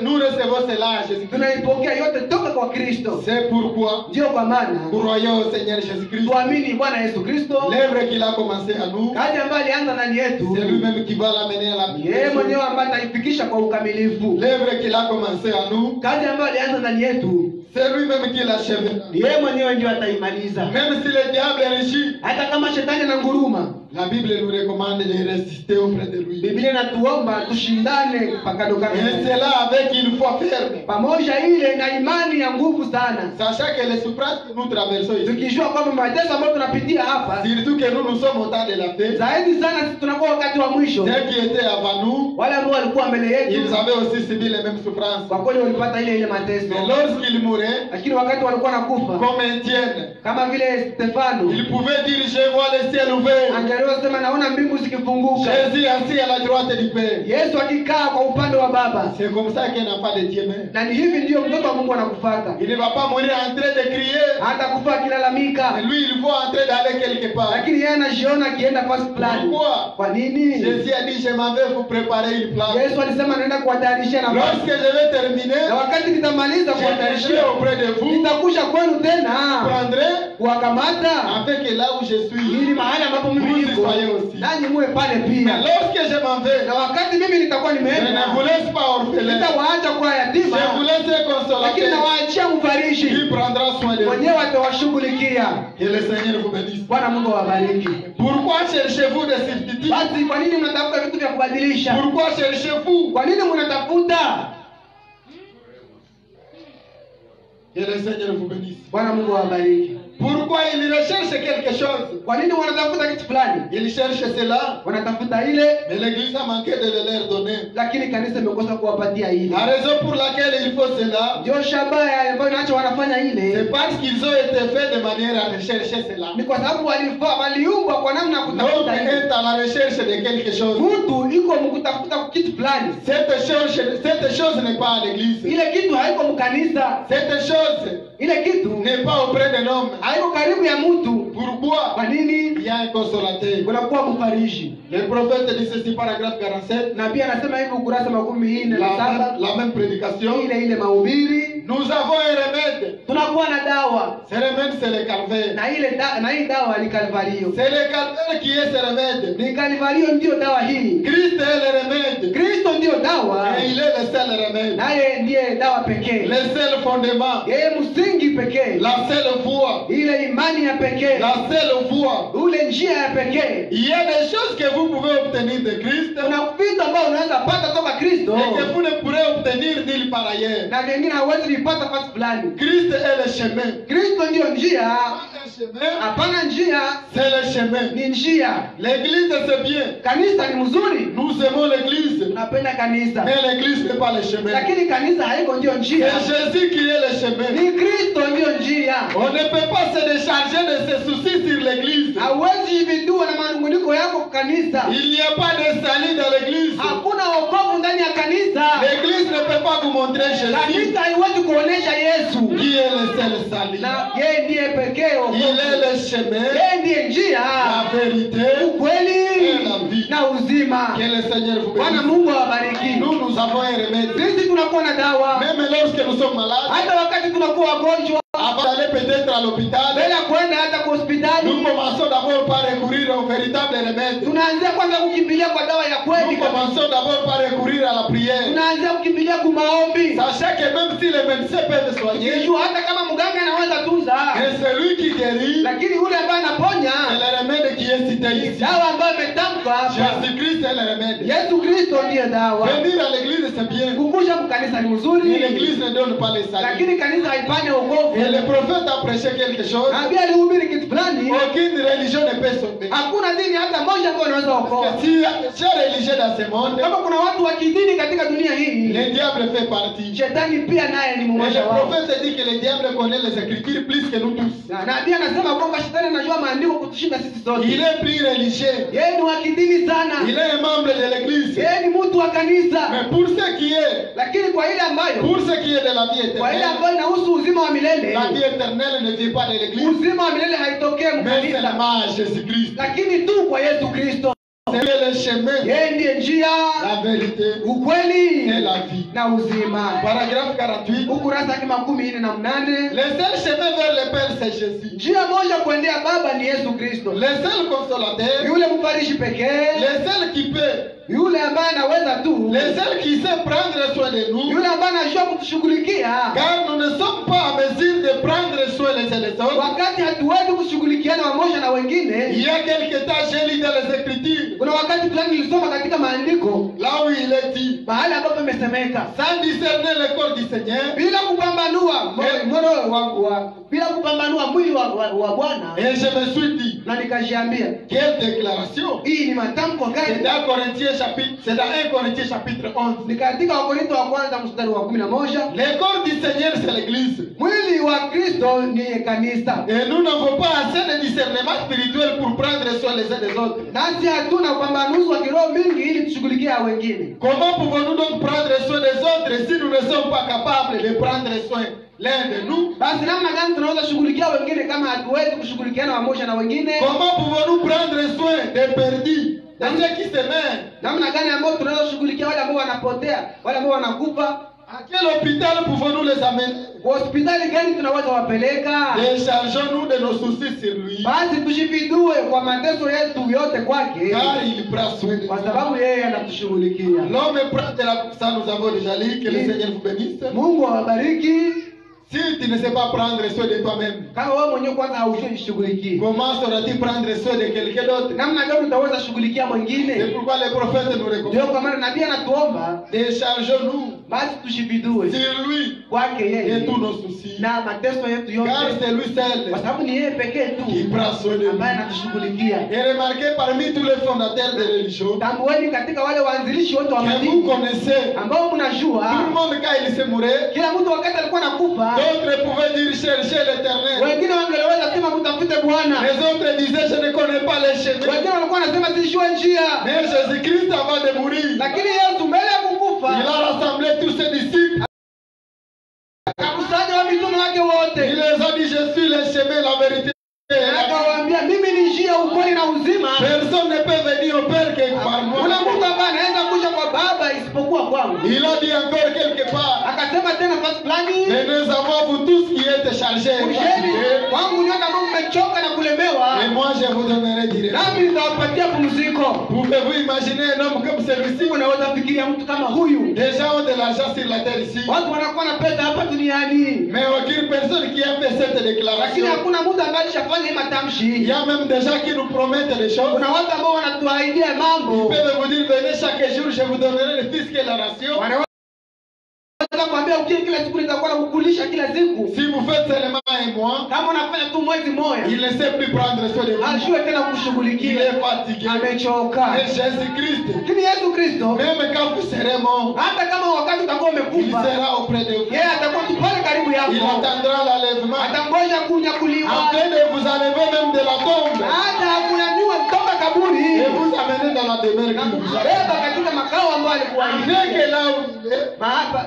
nous recevons cela à Jésus-Christ. tunaipokea yote toka kwa Kristo. C'est pourquoi, Ndio kwa maana croyons au Seigneur Jésus-Christ. tuamini Bwana Yesu Kristo, L'œuvre qu'il a commencé à nous, kazi ambayo alianza ndani yetu, c'est lui-même qui va l'amener à la yeye mwenyewe perfection. ambaye ataifikisha kwa ukamilifu. L'œuvre qu'il a commencé à nous, Kazi ambayo alianza ndani yetu, c'est lui-même qui l'achève. yeye mwenyewe ndio ataimaliza. Même si le diable est riche, Hata kama shetani na nguruma, la Bible nous recommande de résister auprès de lui. Biblia inatuomba tushindane pakado Et kando. cela avec une foi ferme. Pamoja ile na imani ya nguvu sana. Sachant que les souffrances que nous traversons ici, Tukijua kwamba mateso ambayo tunapitia hapa, surtout que nous sommes au temps de la paix, zaidi sana sisi tunakuwa wakati wa mwisho. ceux qui étaient avant nous, Wale ambao walikuwa mbele yetu ils avaient aussi subi les mêmes souffrances. kwa kweli walipata ile mateso, Mais lorsqu'ils mouraient, lakini wakati walikuwa nakufa comme Étienne, kama vile Stefano, ils pouvaient dire, je vois le ciel ouvert, angeweza sema naona mbingu zikifunguka, Jésus assis à la droite du Père. Yesu akikaa kwa upande wa Baba. C'est comme ça qu'un enfant de Dieu meurt. Na ni hivi ndio mtoto wa Mungu anakufuata, Il ne va pas mourir en train de crier. hata kufa akilalamika, Et lui, il va en train d'aller quelque part. lakini yeye anajiona akienda fasi fulani. Pourquoi? Kwa nini? Jésus a dit, je m'en vais vous préparer une place. Yesu alisema naenda kuwatayarishia nafasi, Lorsque je vais terminer, na wakati nitamaliza je viendrai kuwatayarishia, auprès de vous, nitakuja kwenu tena prendrai kuwakamata, afin que là où je suis, ili mahali ambapo mimi vous y niko soyez aussi. nanyi muwe pale Mais pia. lorsque je m'en vais, Na wakati mimi nitakuwa je ne nimeenda, vous laisse pas orphelin. sitawaacha kuwa Je yatima, vous laisse un lakini consolateur nawaachia qui mfarishi, prendra soin de vous. mwenyewe atawashughulikia. Et le Seigneur vous bénisse. Bwana Mungu awabariki. Pourquoi cherchez-vous des substituts? Basi kwa nini mnatafuta vitu vya kubadilisha? Pourquoi cherchez-vous? Kwa nini mnatafuta? Que le Seigneur vous bénisse. Bwana Mungu awabariki. Pourquoi il recherche quelque chose? Kwa nini wanatafuta kitu fulani? Il cherche cela, Wanatafuta ile, mais l'église a manqué de le leur donner. lakini kanisa imekosa kuwapatia ile. La raison pour laquelle il faut cela, Ndio shabaha ambayo inaacha wanafanya c'est ile. parce qu'ils ont été faits de manière à rechercher cela. Ni kwa sababu waliumbwa kwa namna ya L'homme kutafuta ile. est à la recherche de quelque chose. Mtu iko mkutafuta kitu fulani. Cette chose n'est pas à l'église. Ile kitu haiko mkanisa. Cette chose Ile kitu n'est pas auprès d'un homme. haiko karibu ya mtu. Pourquoi? Kwa nini? Il y a un consolateur. Kunakuwa mfariji. Le prophète dit ceci, paragraphe 47. Na pia anasema hivi ukurasa 47 La même prédication. ile mahubiri. Nous avons un remède. Tunakuwa na dawa. Ce remède, c'est le calvaire. Na hii dawa ni Kalvario. C'est le calvaire qui est ce remède. Ni Kalvario ndio dawa hii. Christ est le remède. Kristo ndio dawa. Et il est le seul remède. Naye ndiye dawa pekee. Le seul fondement. Yeye msingi pekee. La seule voie. Ile imani ya pekee. La seule voie. Ule njia ya pekee. Il y a des choses que vous pouvez obtenir de Christ. Kuna vitu ambavyo unaweza pata toka Kristo. Et que vous ne pourrez obtenir nulle part ailleurs. Na vingine hauwezi vipata fasi fulani. Christ est le chemin. Kristo ndio njia. Chemin. Hapana njia. C'est le chemin. Ni njia. L'église c'est bien. Kanisa ni mzuri. Nous aimons l'église. Tunapenda kanisa. Mais l'église n'est pas le chemin. Lakini kanisa haiko ndio njia. C'est Jésus qui est le chemin. Ni Kristo ndio njia. On ne peut pas se décharger de ses soucis sur l'église. Hauwezi vidua na manunguniko yako kwa kanisa. Il n'y a pas de salut dans l'église. Hakuna wokovu ndani ya kanisa. L'église ne peut pas vous montrer Jésus. Kanisa haiwezi kuonesha Yesu. Qui est le seul salut. Na yeye ndiye pekee wokovu. Il est le chemin, Yeye ndiye njia, la vérité ukweli et la vie. na uzima. Que le Seigneur vous Bwana bénisse. Mungu awabariki. Nous avons un remède. Sisi tunakuwa na dawa. Même lorsque nous sommes malades, Hata wakati tunakuwa wagonjwa, avant d'aller peut-être à l'hôpital, bila kwenda hata kwa hospitali, nous commençons d'abord par recourir au véritable remède. tunaanzia kwanza kukimbilia kwa dawa ya kweli. Nous commençons d'abord par recourir à la prière. Tunaanzia kukimbilia kwa maombi. Sachez que même si les médecins peuvent soigner, Ukijua hata kama mganga anaweza tunza, mais celui qui guérit, lakini yule ambaye anaponya c'est le remède qui est cité ici. dawa ambayo imetamkwa hapa. Jésus-Christ est le remède. Yesu Kristo ndiye dawa. Venir à l'église c'est bien, Kukuja mkanisa ni mais mzuri, l'église ne donne pas les saluts. lakini kanisa haipane wokovu. Et le prophète a prêché quelque chose. Na pia alihubiri kitu fulani. Aucune religion ne peut sauver. Hakuna dini hata moja ambayo inaweza okoa. Parce que s'il y a des religieux dans ce monde, Kama kuna watu wa kidini katika dunia hii, le diable fait partie. shetani pia naye ni Et mmoja le wao. prophète dit que le diable connaît les écritures plus que nous tous. Na pia anasema kwamba shetani anajua maandiko kutushinda sisi sote. Il est plus religieux. Yeye ni wa kidini sana. Il est un membre de l'église. Yeye ni mtu wa kanisa. Mais pour ce qui est, Lakini kwa ile ambayo de la vie kwa ile éternelle, ambayo inahusu uzima wa milele, la vie éternelle ne vient pas de l'église, uzima wa milele haitokee mais mkanisa, seulement à Jésus-Christ. lakini tu kwa Yesu Kristo. C'est le chemin, Yeye ndiye njia, la vérité ukweli et la vie. na uzima. Paragraphe 48. Ukurasa wa 48. Le seul chemin vers le Père, c'est Jésus. Njia moja kuendea Baba ni Yesu Kristo. Le seul consolateur, Yule mfarishi pekee, le seul qui peut, yule ambaye anaweza tu, le seul qui sait prendre soin de nous, yule ambaye anajua kutushughulikia car nous ne sommes pas en mesure de prendre soin les uns des autres. wakati hatuwezi kushughulikiana wamoja na Il wengine. y a quelque temps, j'ai lu dans les Écritures, Kuna wakati fulani nilisoma katika maandiko là où il est dit, mahali ambapo imesemeka sans discerner le corps du Seigneur, bila kupambanua bila kupambanua mwili wa Bwana. et je me suis dit, Na nikajiambia quelle déclaration! hii ni matamko C'est gani? dans 1 Corinthiens chapitre 11. Ni katika Wakorintho wa kwanza mstari wa 11. Le corps du Seigneur, c'est l'église. Mwili wa Kristo ni kanisa. Et nous n'avons pas assez de discernement spirituel pour prendre soin les uns des autres. Nasi hatuna upambanuzi wa kiroho mingi ili tushughulikie wengine. Comment pouvons-nous donc prendre soin des autres si nous ne sommes pas capables de prendre soin l'un de nous? Basi namna gani tunaweza shughulikia wengine kama hatuwezi kushughulikiana pamoja na wengine? Comment pouvons-nous prendre soin des perdus, de ceux qui se meurent? Namna gani ambao tunaweza shughulikia wale ambao wanapotea, wale ambao wanakufa? À quel hôpital pouvons-nous les amener? Kwa hospitali gani tunaweza wapeleka? Déchargeons-nous de nos soucis sur lui, Basi tujividue kwa mateso yetu yote kwake, car il prend soin de kwa nous. sababu yeye anatushughulikia. L'homme prend de la... Ça nous avons déjà lu, que le Seigneur vous bénisse. Mungu awabariki. Si tu ne sais pas prendre soin de toi-même, Kama wewe mwenyewe kwanza haujishughulikii, comment sauras-tu prendre soin de quelqu'un d'autre? namna gani utaweza shughulikia C'est mwingine? pourquoi les prophètes nous Ndio recommandent. kwa maana nabii anatuomba Déchargeons-nous basi tushibidue sur lui kwake et yeye tous nos soucis. na mateso yetu Car yote, c'est lui seul kwa sababu ni yeye pekee qui tu prend soin de nous. ambaye anatushughulikia. Et remarquez parmi tous les fondateurs des religions Tambueni katika wale waanzilishi wote wa que vous madini connaissez, ambao tout le mnajua, monde quand il se mourait, kila mtu wakati alikuwa nakufa, d'autres pouvaient dire chercher l'éternel. wengine wangeweza sema mtafute Bwana, Les autres disaient je ne connais pas les chemins. wengine walikuwa wanasema sijue njia. Mais Jésus-Christ avant de mourir, Lakini Yesu mbele ya kukufa il a rassemblé tous ses disciples. akakusanya wa mitume wake Il wote, les a dit je suis le chemin, la vérité. et la vie. akawaambia mimi ni njia, ukweli na uzima. Personne ne peut venir au Père que par moi. Kuna mtu ambaye anaweza kuja kwa Baba isipokuwa kwangu. Il a dit encore quelque part, Akasema tena fasi fulani, venez à moi vous tous qui êtes chargés et kujeni fatigués, kwangu nyote ambao mmechoka na kulemewa, et moi je vous donnerai du repos. nami nitawapatia pumziko. Pouvez-vous imaginer un homme comme celui-ci? Unaweza fikiria mtu kama huyu? Des gens ont de l'argent sur la terre ici, Watu wanakuwa na pesa hapa duniani, mais aucune personne qui a fait cette lakini déclaration. hakuna mtu ambaye alishafanya hii matamshi. Il y a même des gens qui nous promettent des choses. Kuna watu ambao wanatuahidia Ils mambo, peuvent vous dire venez chaque jour, je vous donnerai le fisc et la ration. wanaweza kuambia ukile kila siku nitakuwa nakukulisha kila siku. Si vous faites seulement un mois, Kama unafanya tu mwezi mmoja, il ne sait plus prendre soin de vous. ajue tena Il kushughulikia, est fatigué. amechoka. Et Jésus-Christ, Lakini Yesu Kristo, même quand vous serez mort, hata kama wakati utakuwa il umekufa, sera auprès de vous. yeye atakuwa tu pale karibu Il yako, attendra l'enlèvement atangoja kunyakuliwa, afin de vous enlever même de la tombe hata kunyanyua kutoka kaburi et vous amener dans la demeure na qui vous a. kubeba katika makao ambayo alikuwa Afin que là où vous êtes,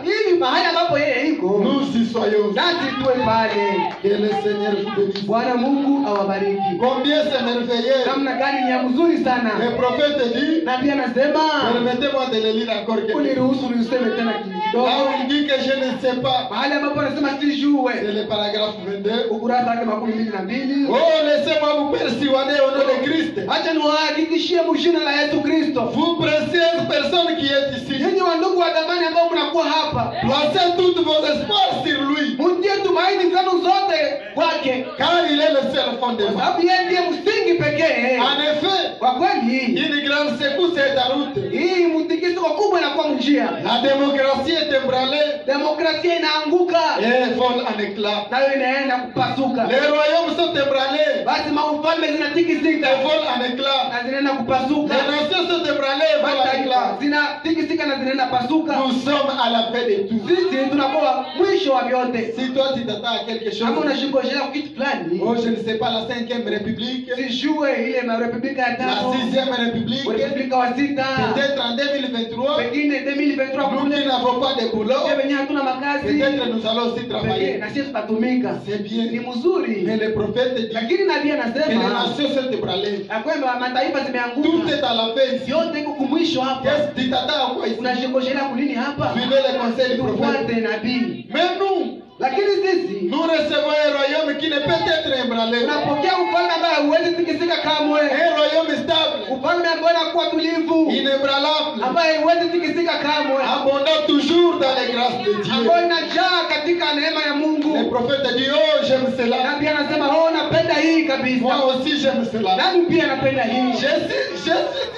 ili mahali ambapo yeye iko, nous y soyons. nasi tuwe pale. Que le Seigneur vous bénisse. Bwana Mungu awabariki. Combien c'est merveilleux. Namna gani ni ya mzuri Le sana. prophète dit, Na pia nasema, permettez-moi de le lire encore quelque fois. uniruhusu niseme tena Là kidogo, où il dit que je ne sais pas, mahali ambapo anasema c'est sijue, le paragraphe 22. ukurasa wake 22. Oh, laissez-moi vous persuader au nom de Christ. Acha niwahakikishie mjina la Yesu Kristo, Vous précieuses personnes qui êtes ici, nyinyi wandugu wa damani ambao mnakuwa hapa, placez toutes vos espoirs sur lui, mtie tumaini zenu zote kwake, car il est le seul kwa fondement. sababu yeye ndiye msingi pekee. En effet, Kwa kweli une grande secousse est en route. hii mtikisiko kubwa inakuwa mjia, La démocratie est ébranlée demokrasia inaanguka et vole en éclats. nayo inaenda kupasuka. Les royaumes sont ébranlés Basi maufalme zinatikisika et volent en éclats. na zinaenda kupasuka, Les nations sont ébranlées et volent en éclats. zinatikisika na zinaenda pasuka. Nous sommes à la fin de tout. Sisi tunakuwa mwisho wa vyote. Si toi tu t'attends à quelque Kama chose, unashingojea kwa kitu fulani, oh je ne sais pas, la 5e république, sijue ile marepublika ya la tano, 6e république, republika wa sita, peut-être en 2023, pengine 2023 nous qui kule n'avons pas de boulot, sisi wenyewe hatuna makazi, peut-être nous allons aussi pengine travailler. na sisi tutatumika. C'est Ni bien. mzuri, Mais le prophète dit lakini nabii que les anasema nations sont ébranlées. ya kwamba mataifa Tout zimeanguka, est à la fin ici. yote iko kumwisho hapa. Qu'est-ce que tu t'attends à quoi ici? Unashingojea kunini hapa? Suivez les conseils du prophète. Tufuate nabii. Mais nous, Lakini sisi nous recevons un royaume qui ne peut être ébranlé. tunapokea ufalme ambao hauwezi tikisika kamwe, Un royaume stable, ufalme ambao unakuwa tulivu, inébranlable, ambao hauwezi tikisika kamwe, abondant toujours dans les grâces de Dieu. ambao inajaa katika neema ya Le Mungu. prophète dit, oh j'aime Na cela. pia anasema oh, napenda hii Moi kabisa, aussi j'aime cela. nami pia napenda hii. Je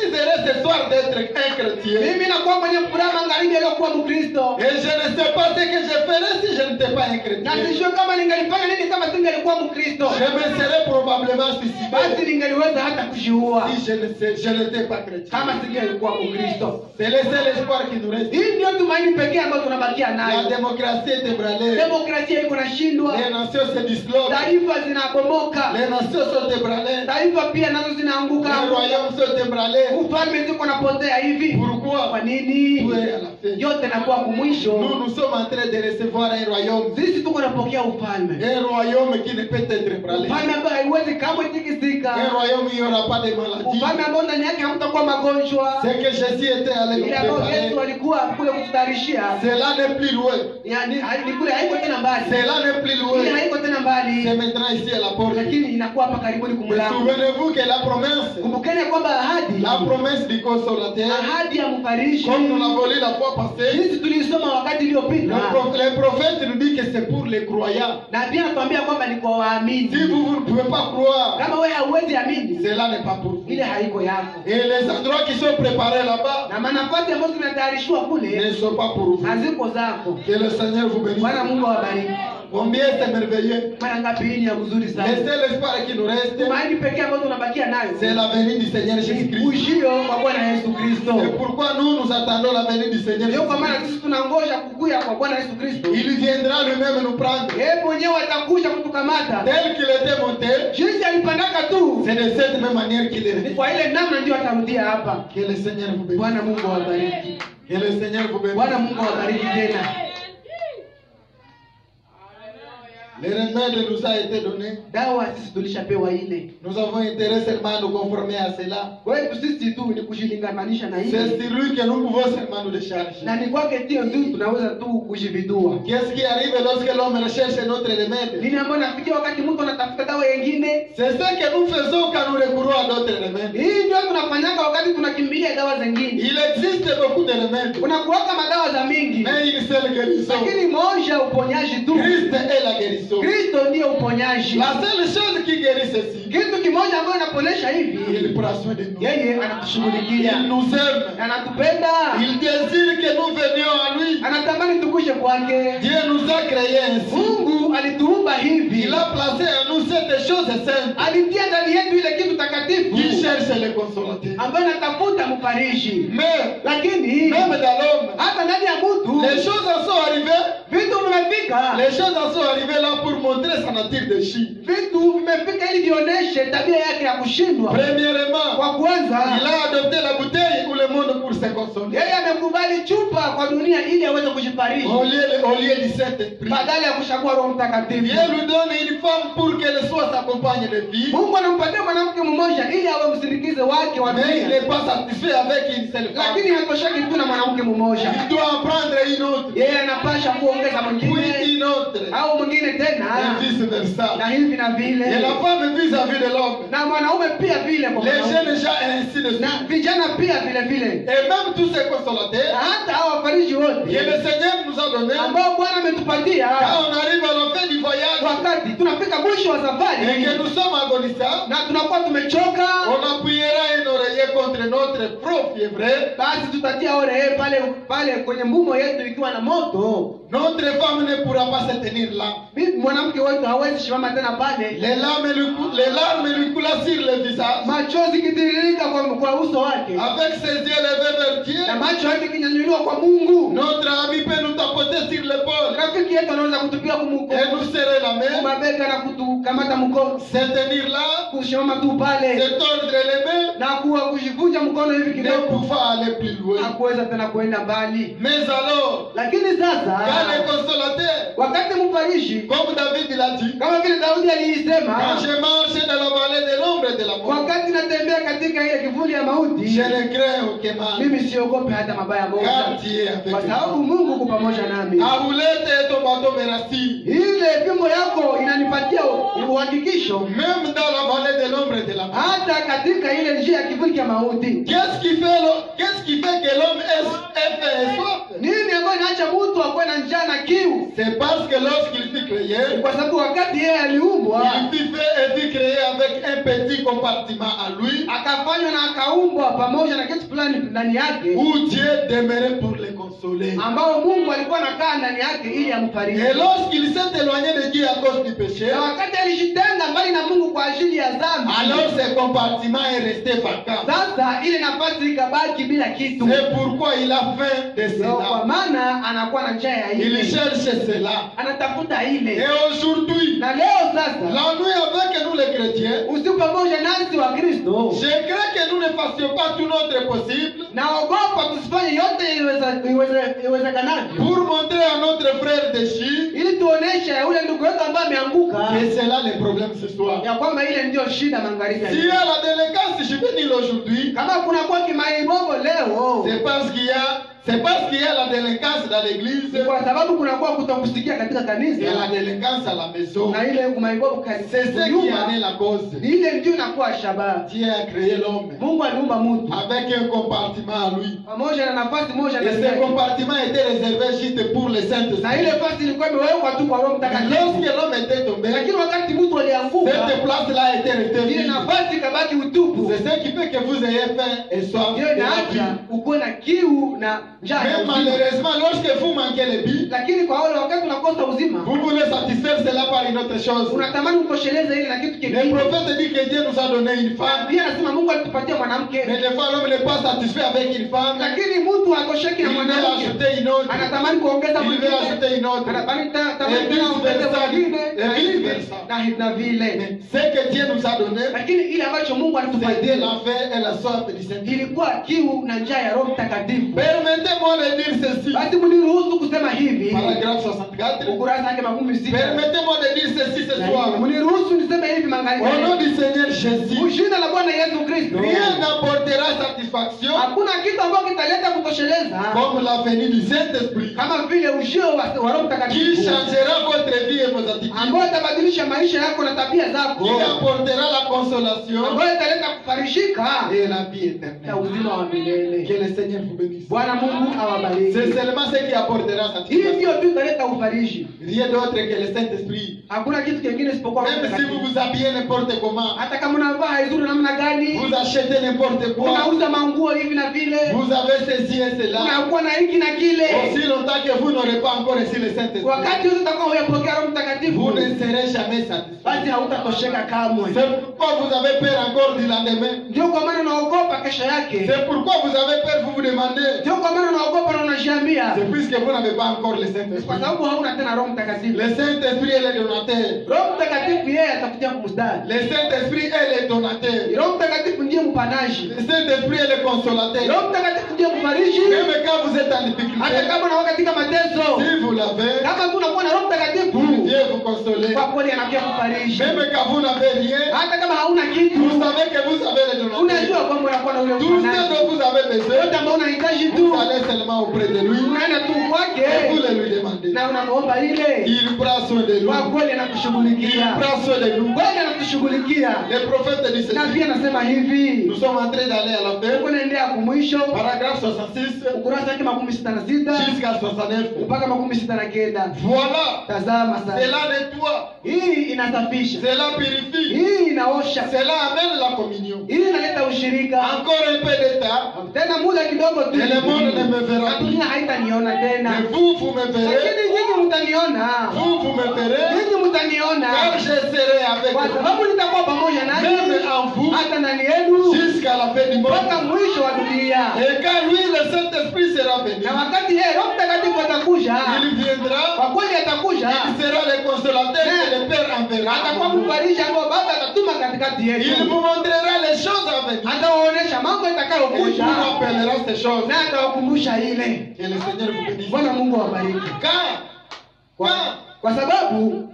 suis heureux ce soir d'être un chrétien. Mimi nakuwa mwenye furaha magharibi aliyokuwa Mkristo, Et je ne sais pas ce que je ferais si je n'étais pas un na chrétien. sijui kama ningelifanya nini kama singelikuwa Mkristo. Je me serais probablement suicidé Basi ningeliweza hata kujiua si je n'étais pas chrétien. kama singelikuwa Mkristo. C'est le seul espoir qui nous reste. Hii ndio tumaini pekee ambayo tunabakia La nayo. démocratie est ébranlée. Demokrasia iko nashindwa, Les nations se disloquent. taifa zinabomoka, Les nations sont ébranlées. taifa pia nazo zinaanguka, Les royaumes sont ébranlés. ufalme ziko napotea hivi. Pourquoi? Kwa nini? Tout est à la fin. Yote nakuwa kumwisho. Nous sommes en train de recevoir un royaume. Sisi tuko napokea ufalme, Un royaume qui ne peut être ébranlé. ufalme ambao haiwezi kamwe tikisika, Un royaume où il n'y aura pas de maladie. ufalme ambao ndani yake hamtakuwa magonjwa. C'est que Jésus était allé nous Ile ambayo Yesu préparer. alikuwa kule kututayarishia, Cela n'est plus loin. yani ni kule, haiko tena mbali, Cela n'est plus ile loin. haiko tena C'est mbali, maintenant ici à la porte. lakini inakuwa hapa karibuni kumlango. Souvenez-vous que la promesse, Kumbukeni kwamba la promesse du consolateur, ahadi ya mparishi, comme nous l'avons lu la fois passée, sisi tulisoma wakati iliyopita, le prophète nous dit que c'est pour les croyants. na pia anatuambia kwamba ni kwa waamini. Si vous ne pouvez pas croire, Kama wewe hauwezi amini, cela n'est pas pour vous. ile haiko yako. Et les endroits qui sont préparés là-bas Na manafasi ambazo zimetayarishwa kule ne sont pas pour vous. haziko zako. Que le Seigneur vous bénisse. Bwana Mungu awabariki. Combien c'est merveilleux. Mara ngapi hii ni ya mzuri Le sana. seul espoir qui nous reste, Tumaini pekee ambayo tunabakia nayo c'est la venue du Seigneur Jésus-Christ. ujio wa Bwana Yesu Kristo. C'est pourquoi nous attendons la venue du Seigneur Ndio kwa Jésus-Christ. maana sisi tunangoja kukuja kwa Bwana Yesu Kristo. Il viendra lui-même nous prendre. Yeye mwenyewe atakuja kutukamata. Tel qu'il était monté, Jinsi alipandaka tu, c'est de cette même manière qu'il est ni venu. kwa ile namna ndio atarudia hapa. Que le Seigneur vous bénisse. Bwana Mungu awabariki. Que le Seigneur vous bénisse. Bwana Mungu awabariki tena. Le remède nous a été donné. Dawa sisi tulishapewa ile. Nous avons intérêt seulement à nous conformer à cela. Kwetu sisi tu ni kujilinganisha na C'est ile. sur lui que nous pouvons seulement nous décharger. Na ni kwake ndio tu tunaweza tu kujividua. Qu'est-ce qui arrive lorsque l'homme recherche notre remède? Nini ambayo nafikia wakati mtu anatafuta dawa nyingine? C'est ce que nous faisons quand nous recourons à d'autres remèdes. Hii ndio tunafanyanga wakati tunakimbilia dawa zingine. Il existe beaucoup de remèdes, Kuna kuwaka madawa za mingi. mais une seule guérison. Lakini moja uponyaji tu. Christ est la guérison. Kristo ndiye uponyaji. La seule chose qui guérit ceci, Kitu kimoja ambayo inaponesha hivi, il prend soin de nous. yeye anatushughulikia. Il nous aime. Anatupenda. Il désire que nous venions à lui. Anatamani tukuje kwake. Dieu nous a créés ainsi. Mungu alituumba hivi. Il a placé en nous cette chose sainte Alitia ndani yetu ile kitu takatifu qui cherche le consolateur. ambayo anatafuta mparishi. Mais, Lakini même dans l'homme, hata ndani ya mtu les choses en sont arrivées. vitu vimefika. Les choses en sont arrivées là pour montrer sa nature de chien. Vitu vimefika ili vionyeshe tabia yake ya kushindwa. Premièrement, Kwa kwanza, il a adopté la bouteille ou le monde pour se consoler. yeye amekubali chupa kwa dunia ili aweze kujifariji Au lieu du Saint-Esprit. badala ya kuchagua Roho Mtakatifu. Dieu lui donne une femme pour qu'elle soit sa compagne de vie. Mungu anampatia mwanamke mmoja ili awe msindikizi wake wa Mais il dunia. n'est pas satisfait avec une seule femme. Lakini hatoshaki tu na mwanamke mmoja. Il doit en prendre une autre. Yeye anapasha kuongeza Puis mwingine une autre. au mwingine tena Et vice versa. na hivi na vile. Et la femme vis-à-vis de l'homme. Na mwanaume pia vile kwa Les mwanaume. jeunes gens et ainsi de Na suite. vijana pia vile vile. Et même tous ces Na consolateurs hata hao wafariji que wote le Seigneur nous a donnés, ambao Bwana ametupatia quand on arrive à la fin du voyage wakati tunafika mwisho wa et safari que nous sommes agonissants, na tunakuwa tumechoka, on appuiera un oreiller contre notre front fiévreux. basi tutatia orehe pale kwenye mbumo yetu ikiwa na moto. Notre femme ne pourra pas se tenir là. Mwanamke wetu hawezi simama tena pale, Les larmes lui coulent sur le visage. machozi kitiririka kwa uso wake Avec ses yeux levés vers na Dieu, macho yake kinyanyuliwa kwa Mungu. notre ami peut nous tapoter sur l'épaule Rafiki yetu anaweza kutupia et nous serrer la main, kumabega na kutukamata mkono, se tenir là, kusimama tu pale se tordre les mains, na kuwa kujivunja mkono hivi ne kidogo, pouvant aller plus loin. hakuweza tena kuenda mbali. Mais alors, Lakini quand sasa le consolateur, wakati mparishi, comme David l'a dit, kama vile Daudi quand aliisema, je marche dans la vallée de l'ombre de la mort, wakati natembea katika ile kivuli ya mauti, je ne crains aucun mal, mimi siogope hata mabaya moja, car tu es avec kwa sababu moi. Mungu uko pamoja nami. Ta roulette et ton bateau me rassurent. Ile fimbo yako inanipatia uhakikisho Même dans la vallée de l'ombre de la mort. hata katika ile njia ya kivuli cha mauti. Qu'est-ce qui fait que l'homme est faim et soif? Nini ambayo inaacha mtu akuwe na njaa na kiu? C'est parce que lorsqu'il fut créé, Kwa sababu wakati yeye aliumbwa, il fut fait et fut créé avec un petit compartiment à lui, akafanywa na akaumbwa pamoja na kitu fulani ndani yake, où Dieu demeurait pour le consoler. ambao Mungu alikuwa anakaa ndani yake ili amfariji. Et lorsqu'il s'est éloigné de Dieu à cause du péché, Na wakati alijitenga mbali na Mungu kwa ajili ya dhambi, alors ce compartiment est resté vacant. sasa ile nafasi ikabaki bila kitu. C'est pourquoi il a faim de Ndio kwa cela. maana anakuwa na njaa ya Il ile, cherche cela. anatafuta Et ile. aujourd'hui, Na leo sasa, la nuit avec nous les chrétiens, usiku pamoja nasi wa Kristo, je crains que nous ne fassions pas tout notre possible naogopa tusifanye yote iwezekanavyo pour montrer à notre frère déchu ili tuoneshe yule ndugu yetu ambaye ameanguka que c'est là le problème ce soir. ya kwamba ile ndio shida magharibi. S'il y a la délinquance juvénile aujourd'hui, Kama kuna kwa kimaibogo leo, c'est parce qu'il y a C'est parce qu'il y a la délinquance dans l'église Ni kwa sababu kunakuwa kutokusikia katika et kanisa la délinquance à la maison. na ile kumaibovu C'est ce qui en est kanisa. la cause. Ni ile ndio inakuwa shabaha. Dieu a créé l'homme Mungu aliumba mtu avec un compartiment à lui. pamoja na nafasi moja Et na ce yake. compartiment était réservé juste pour les saintes. Na ile nafasi ilikuwa imewekwa tu kwa Roho Mtakatifu. Lorsque l'homme était tombé, Lakini wakati mtu alianguka, cette place-là a été restée ile vide. nafasi ikabaki utupu. C'est ce qui fait que vous ayez faim et soif. Ndio de la inaacha vie. ukuwe na kiu na njaa ya Mais uzima. malheureusement, lorsque vous manquez les billes, Lakini kwa wale wakati unakosa uzima, vous voulez satisfaire cela par une autre chose. unatamani utosheleze ile na kitu Le kingine. prophète dit que Dieu nous a donné une femme, Biblia inasema Mungu alitupatia mwanamke, mais des fois l'homme n'est pas satisfait avec une femme. lakini mtu hatosheki Il na veut mwanamke. ajouter une autre. Anatamani kuongeza Il veut mwingine. ajouter une autre. Anatamani tamani Et tena ongeze vice-versa. mwingine Et na hivi vice-versa. na vile. Mais ce que Dieu nous a donné, Lakini ile ambacho Mungu c'était alitupatia la faim et la soif du Saint-Esprit. ilikuwa kiu na njaa ya Roho Mtakatifu. Permettez-moi de dire ceci. Basi mniruhusu kusema hivi. Paragraphe 64. Ukurasa wake 60. Permettez-moi de dire ceci ce soir. Mniruhusu niseme hivi magharibi. Au nom du Seigneur Jésus, Jina la Bwana Yesu Kristo. rien n'apportera satisfaction Hakuna kitu ambacho kitaleta kutosheleza comme la venue du Saint-Esprit kama vile ujio wa Roho qui Mtakatifu changera votre vie et vos attitudes, ambayo itabadilisha maisha yako na tabia zako, qui apportera la consolation ambayo italeta kufarishika et la vie na éternelle. uzima wa milele. Que le Seigneur vous bénisse. Bwana Mungu awabariki. C'est seulement ce qui apportera Hii satisfaction. ndio tu italeta ufariji. Rien d'autre que le Saint-Esprit. Hakuna kitu kingine isipokuwa Roho Même si vous Mtakatifu. vous habillez n'importe comment, Hata kama unavaa haizuri namna gani, vous achetez n'importe quoi, unauza manguo hivi na vile, vous avez ceci et cela, unakuwa na hiki na kile, aussi longtemps que vous n'aurez pas encore reçu le Saint-Esprit, wakati wote utakuwa huyapokea Roho vous Mtakatifu, ne serez jamais satisfait. basi hautatosheka kamwe. C'est pourquoi vous avez peur encore du lendemain. Ndio kwa maana unaogopa kesho yake. C'est pourquoi vous avez peur, vous vous demandez. Ndio kwa maana unaogopa na unajiambia, C'est puisque vous n'avez pas encore le kwa Saint-Esprit. sababu hauna tena Roho Mtakatifu. Le Saint-Esprit est le donateur. Roho Mtakatifu yeye atakutia kumstari. Le Saint-Esprit est le donateur. Roho Mtakatifu ndiye mpanaji. Le Saint-Esprit est le consolateur. Roho Mtakatifu ndiye mfariji. Même quand vous êtes en Hata difficulté, kama unakuwa katika mateso, si vous l'avez, kama tu unakuwa na Roho Mtakatifu, il vient vous consoler. kwa kweli anakuja kufariji. Même quand vous n'avez rien, Hata kama hauna kitu, vous savez que vous avez le donateur. unajua kwamba unakuwa na ule Tout ce mpanaji. dont vous avez besoin, Yote ambayo unahitaji tu, vous allez seulement auprès de lui unaenda tu et kwake vous le lui demandez. na unamuomba ile. Il prend soin de nous. Kwa kweli Il anakushughulikia. prend soin de nous. Kweli anakushughulikia. Le prophète dit Na ceci. pia anasema hivi. Nous sommes en train d'aller à la fin. Tuko naendea kumwisho. Paragraphe 66 Ukurasa wake 66 jusqu'à 69. mpaka 69. Voilà. Tazama sasa. Cela nettoie. Hii inasafisha. Cela purifie. Hii inaosha. Cela amène la communion. Hii inaleta ushirika. Encore un peu de temps. Tena muda kidogo tu. Et le monde ne me verra Na plus. dunia haitaniona tena. Mais vous me verrez. Lakini nyinyi mtaniona. Vous me verrez. Nyinyi mtaniona. Car je serai avec Kwa vous. sababu nitakuwa pamoja nanyi. Même en vous. Hata ndani yenu. Jusqu'à la fin du Mpaka monde. mwisho wa dunia. Et quand lui, le Saint-Esprit sera venu, Na wakati yeye Roho Mtakatifu atakuja, il viendra. kwa kweli atakuja, Il sera le consolateur que le Père enverra. atakuwa mfariji ambao Baba atatuma katikati Il yetu. vous montrera les choses à venir. Atawaonesha mambo Et il itakayokuja vous rappellera ces choses. na atawakumbusha ile. Que le Seigneur vous bénisse. Bwana Mungu awabariki. Kwa sababu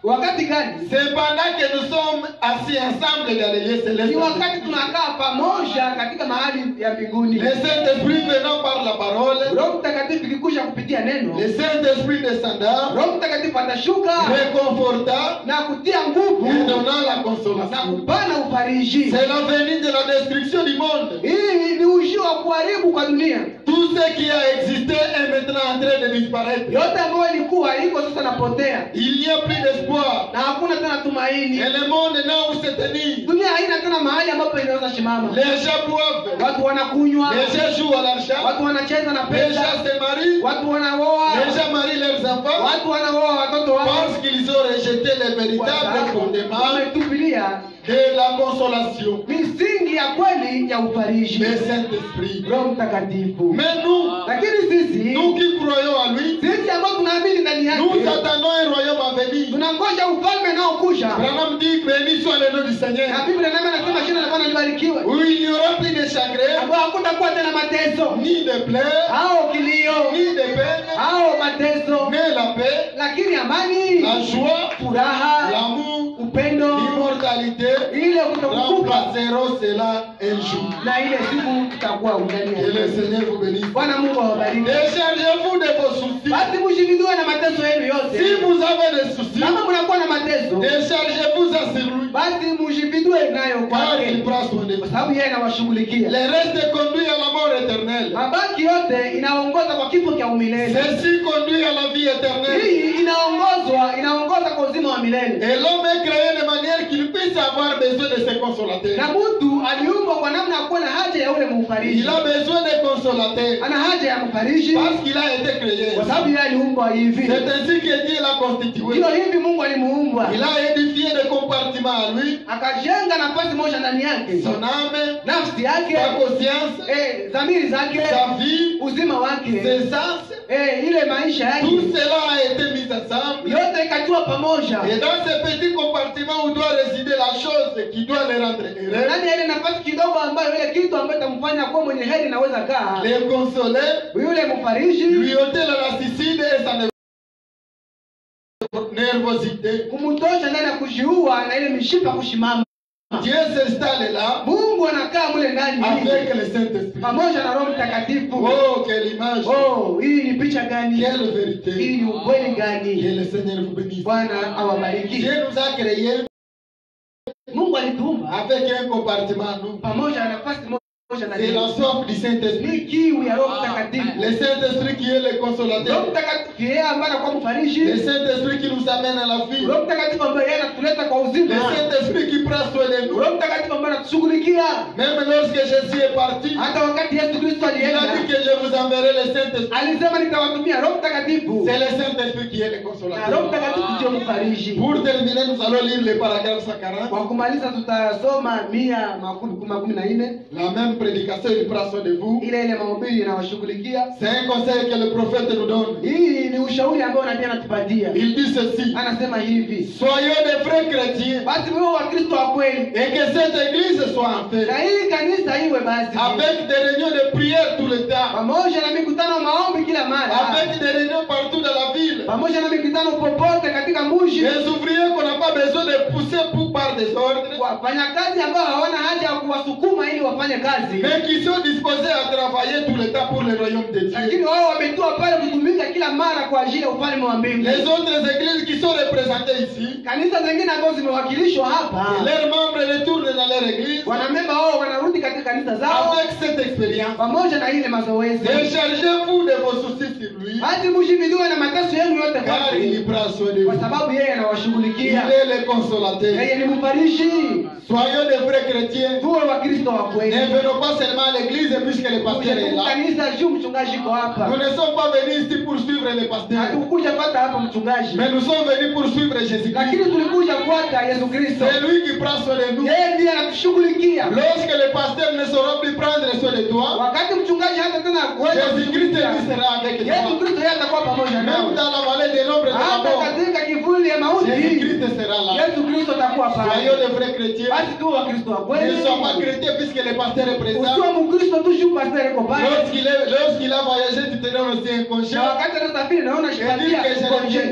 wakati gani? C'est pendant que nous sommes assis ensemble dans les lieux Ni célestes. wakati tunakaa pamoja katika mahali ya mbinguni. Le Saint-Esprit venant par la parole, Roho Mtakatifu ikikuja kupitia neno, le Saint-Esprit descendant, Roho Mtakatifu atashuka réconfortant na kutia nguvu et donnant la na consolation. kupana ufariji. C'est la venue de la destruction du monde. Hii ni ujio wa kuharibu kwa dunia. Tout ce qui a existé est maintenant en train de disparaître. Yote ambayo ilikuwa iko sasa napotea. Il n'y a plus d'espoir. Na hakuna tena tumaini. Et le monde n'a où se tenir. Dunia haina tena mahali ambapo inaweza simama. Les gens boivent. Watu wanakunywa, Les gens jouent à l'argent. watu wanacheza na Les pesa, gens se marient. watu wanaoa, Les gens marient leurs enfants watu wanaoa watoto wao parce qu'ils ont rejeté les véritables fondements wametupilia de la consolation. misingi ya kweli ya ufariji, Le Saint-Esprit. Roho Mtakatifu. Mais nous, Lakini sisi nous qui croyons à lui, sisi ambao tunaamini ndani nous yake attendons un royaume à venir. tunangoja ufalme unaokuja. Branham dit, béni soit le nom du Na Seigneur. Biblia inasema jina la Bwana libarikiwe, Où il n'y aura plus de chagrin, ambao hakutakuwa tena mateso ni de pleurs, au kilio ni de peine, au mateso, mais la paix, lakini amani, la joie, furaha, l'amour, upendo, totalité ile kutokukupa remplaceront cela un jour. na ile siku tutakuwa ndani Que le ya Seigneur vous bénisse. Bwana Mungu awabariki. Déchargez-vous de vos soucis. Basi mshividue na mateso yenu Si yote. vous avez des soucis, Kama mnakuwa na mateso, déchargez-vous sur lui. basi mshividue nayo Car il kwake, prend soin de kwa vous. sababu yeye anawashughulikia. Le reste conduit à la mort éternelle. Mabaki yote inaongoza kwa kifo cha umilele. Ceci conduit à la vie éternelle. Hii inaongoza kwa uzima wa milele. Et l'homme est créé de manière qu'il puisse avoir besoin de ses consolateurs. Na mtu aliumbwa kwa namna ya kuwa na haja ya ule mfariji. Il a besoin de consolateurs Ana haja ya mfariji parce qu'il a été créé. kwa sababu yeye aliumbwa hivi. C'est ainsi que Dieu l'a constitué. Ndio hivi Mungu alimuumba. Il a édifié des compartiments à lui, Akajenga nafasi moja ndani yake. son âme, Nafsi yake, sa conscience, dhamiri zake, sa vie, uzima wake, ses sens. ile maisha yake. Tout cela a été mis ensemble. Yote ikatiwa pamoja. Et dans ce petit compartiment où doit résider la chose qui doit le rendre heureux, Ndani ya ile nafasi kidogo ambayo ile kitu ambayo itamfanya kuwa mwenye heri naweza kaa. les consoler, Yule mfariji, lui ôter la lassitude et sa nervosité. kumtosha ndani ya kujiua na ile mishipa kushimama. Dieu s'installe là Mungu anakaa mule ndani avec le Saint-Esprit. pamoja na Roho Mtakatifu. Oh, quelle image! Oh, hii ni picha gani? Quelle vérité! Hii ni ukweli Que gani? le Seigneur vous bénisse. Bwana awabariki. Dieu nous a créés Mungu alituumba avec un compartiment, nous. pamoja na nafasi moja C'est ndani. la soif du Ni Saint-Esprit. kiu ya Roho Mtakatifu. Le Saint-Esprit qui est le Roho consolateur. Mtakatifu yeye ambaye anakuwa mfariji. Le Saint-Esprit qui nous amène à la vie. Roho Mtakatifu ambaye yeye anatuleta kwa Le uzima. Saint-Esprit qui prend soin de nous. Roho Mtakatifu ambaye anatushughulikia. Même lorsque Jésus est parti, Hata wakati Yesu Kristo il a dit alienda, que je vous enverrai le Saint-Esprit. alisema nitawatumia Roho Mtakatifu. C'est le Saint-Esprit qui est le Na Roho consolateur. Mtakatifu ndio mfariji. Pour terminer, nous allons lire le paragraphe 140. Kwa kumaliza tutasoma 114. La même prédication, il prend soin de vous. Ile mahubiri inawashughulikia. C'est un conseil que le prophète nous donne. Hii ni ushauri ambao nabii anatupatia. Il dit ceci: Anasema hivi: soyez des vrais chrétiens basi wewe wa Kristo wa kweli, et que cette église soit en fait na hii kanisa iwe basi avec des réunions de prière tout le temps, pamoja na mikutano maombi kila mara, avec des réunions partout dans la ville, pamoja na mikutano popote katika mji. des ouvriers qu'on n'a pas besoin de pousser pour par désordre, Wafanyakazi ambao hawana haja ya kuwasukuma ili wafanye kazi, mais qui sont disposés à travailler tout le temps pour le royaume de Dieu. lakini wao wametua pale kutumika kila mara kwa ajili ya ufalme wa mbingu. Les autres églises qui sont représentées ici, Kanisa zingine ambazo zimewakilishwa hapa, leurs membres retournent dans leur église wanamemba wao wanarudi katika kanisa zao avec cette expérience. pamoja na ile mazoezi. Déchargez-vous de vos soucis sur lui, Hadi mshividue na mateso yenu yote car kwake, il prend soin de kwa vous. sababu yeye Il anawashughulikia. est le consolateur. Yeye ni mfariji. Soyons des vrais chrétiens. Tuwe wa Kristo wa kweli. Ne venons pas seulement à l'église puisque le pasteur est là. Kanisa juu mchungaji iko hapa. Nous ne sommes pas venus ici pour suivre le pasteur, Hatukuja pata hapa mchungaji, mais nous sommes venus pour suivre Jésus-Christ. lakini tulikuja kufuata Yesu Kristo. C'est lui qui prend soin de nous. Yeye ndiye anatushughulikia. Lorsque le pasteur ne saura plus prendre soin de toi, Wakati mchungaji hata tena kuweza Jésus-Christ lui sera avec Yesu toi. Kristo yeye atakuwa pamoja Même nawe. dans la vallée de l'ombre de la Hata mort, katika kivuli ya mauti Jésus-Christ sera là. Yesu Kristo atakuwa Soyons pale. des vrais chrétiens. Basi tuwe wa Kristo wa Ne kweli. sois pas chrétien puisque le pasteur est présent. Usiwe Mkristo tu juu pastor yuko pale. Lorsqu'il a voyagé, tu te donnes aussi un congé. Na wakati anasafiri naona shipatia konje.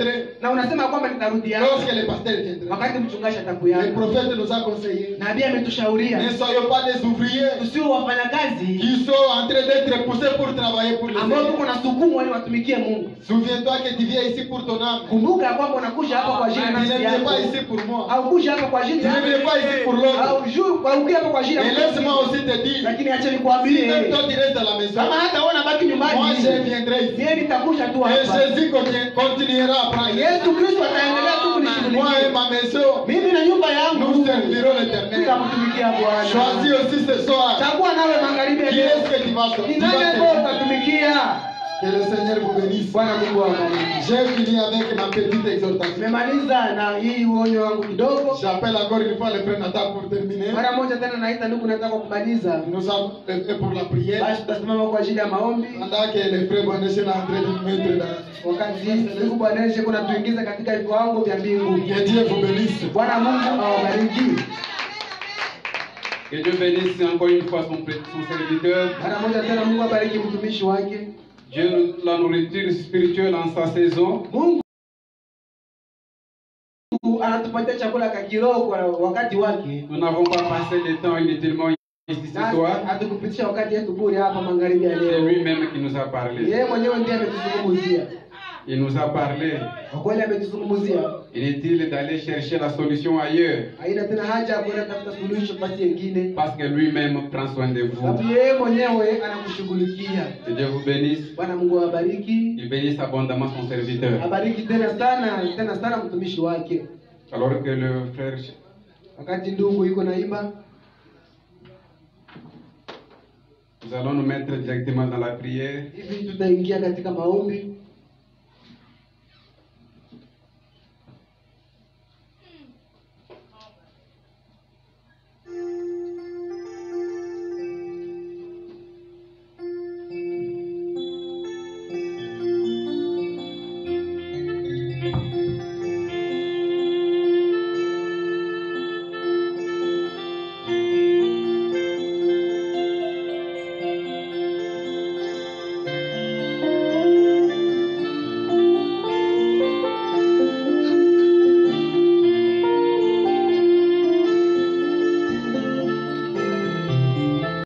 Na unasema kwamba nitarudi hapa. Lorsque le pasteur viendra. Wakati mchungaji Le atakuja. prophète nous a conseillé. Nabii ametushauria Ne soyons pas des ouvriers tusiwe wafanyakazi qui sont en train d'être poussés pour travailler pour le ambao Seigneur. tuko na sukumu ili watumikie Mungu. Souviens-toi que tu viens ici pour ton âme. Kumbuka ya kwamba unakuja hapa kwa ajili ya Tu ne nafsi viens yako. pas ici pour moi. Au kuja hapa kwa ajili Tu ne viens pas ici pour l'autre. au juu kwa kuja hapa kwa ajili ya Et laisse-moi aussi te dire, lakini acha si nikwambie, même toi tu restes à la maison, kama hata wewe unabaki nyumbani, moi je viendrai ici. yeye nitakuja tu Et hapa. Jésus continuera à prendre. Yesu Kristo ataendelea tu Moi et kunishughulikia. ma maison, Mimi na nyumba yangu nous servirons l'Éternel. tutamtumikia Bwana. Choisis aussi ce soir. Chagua nawe magharibi ya Qui leo. est-ce que tu vas Ni nani ambao servir? utatumikia? Que le Seigneur vous bénisse. Bwana Mungu awabariki. J'ai fini avec ma petite exhortation. Nimemaliza na hii uonyo wangu kidogo. J'appelle encore une fois le frère Nathan pour terminer. Mara moja tena naita ndugu, nataka kumaliza. Nous allons et pour la prière. Basi tutasimama kwa ajili ya maombi. Pendant que le frère Boaneshe est en train de nous mettre dans. Wakati ndugu Bwana Yesu kuna tuingiza katika viwango vya mbingu. Que Dieu vous bénisse. Bwana Mungu awabariki. Que Dieu bénisse encore une fois son serviteur. Mara moja tena Mungu abariki mtumishi wake. Dieu la nourriture spirituelle en sa saison. Mungu Mungu anatupatia chakula ka kiroho kwa wakati wake. Nous n'avons pas passé le temps inutilement ici ce soir. Hatukupitisha wakati yetu bure hapa magharibi ya C'est leo. lui-même qui nous a parlé. Yeye mwenyewe ndiye ametuzungumzia. Il nous a parlé. Kwa kweli ametuzungumzia. Inutile d'aller chercher la solution ailleurs. Haina tena haja ya kwenda tafuta suluhisho basi nyingine. Parce que lui-même prend soin de vous. Sababu yeye mwenyewe anakushughulikia. Que Dieu vous bénisse. Bwana Mungu awabariki. Il bénisse abondamment son serviteur. Abariki tena sana mtumishi wake. Alors que le frère, Wakati ndugu yuko naimba, nous allons nous mettre directement dans la prière. hivi tutaingia katika maombi.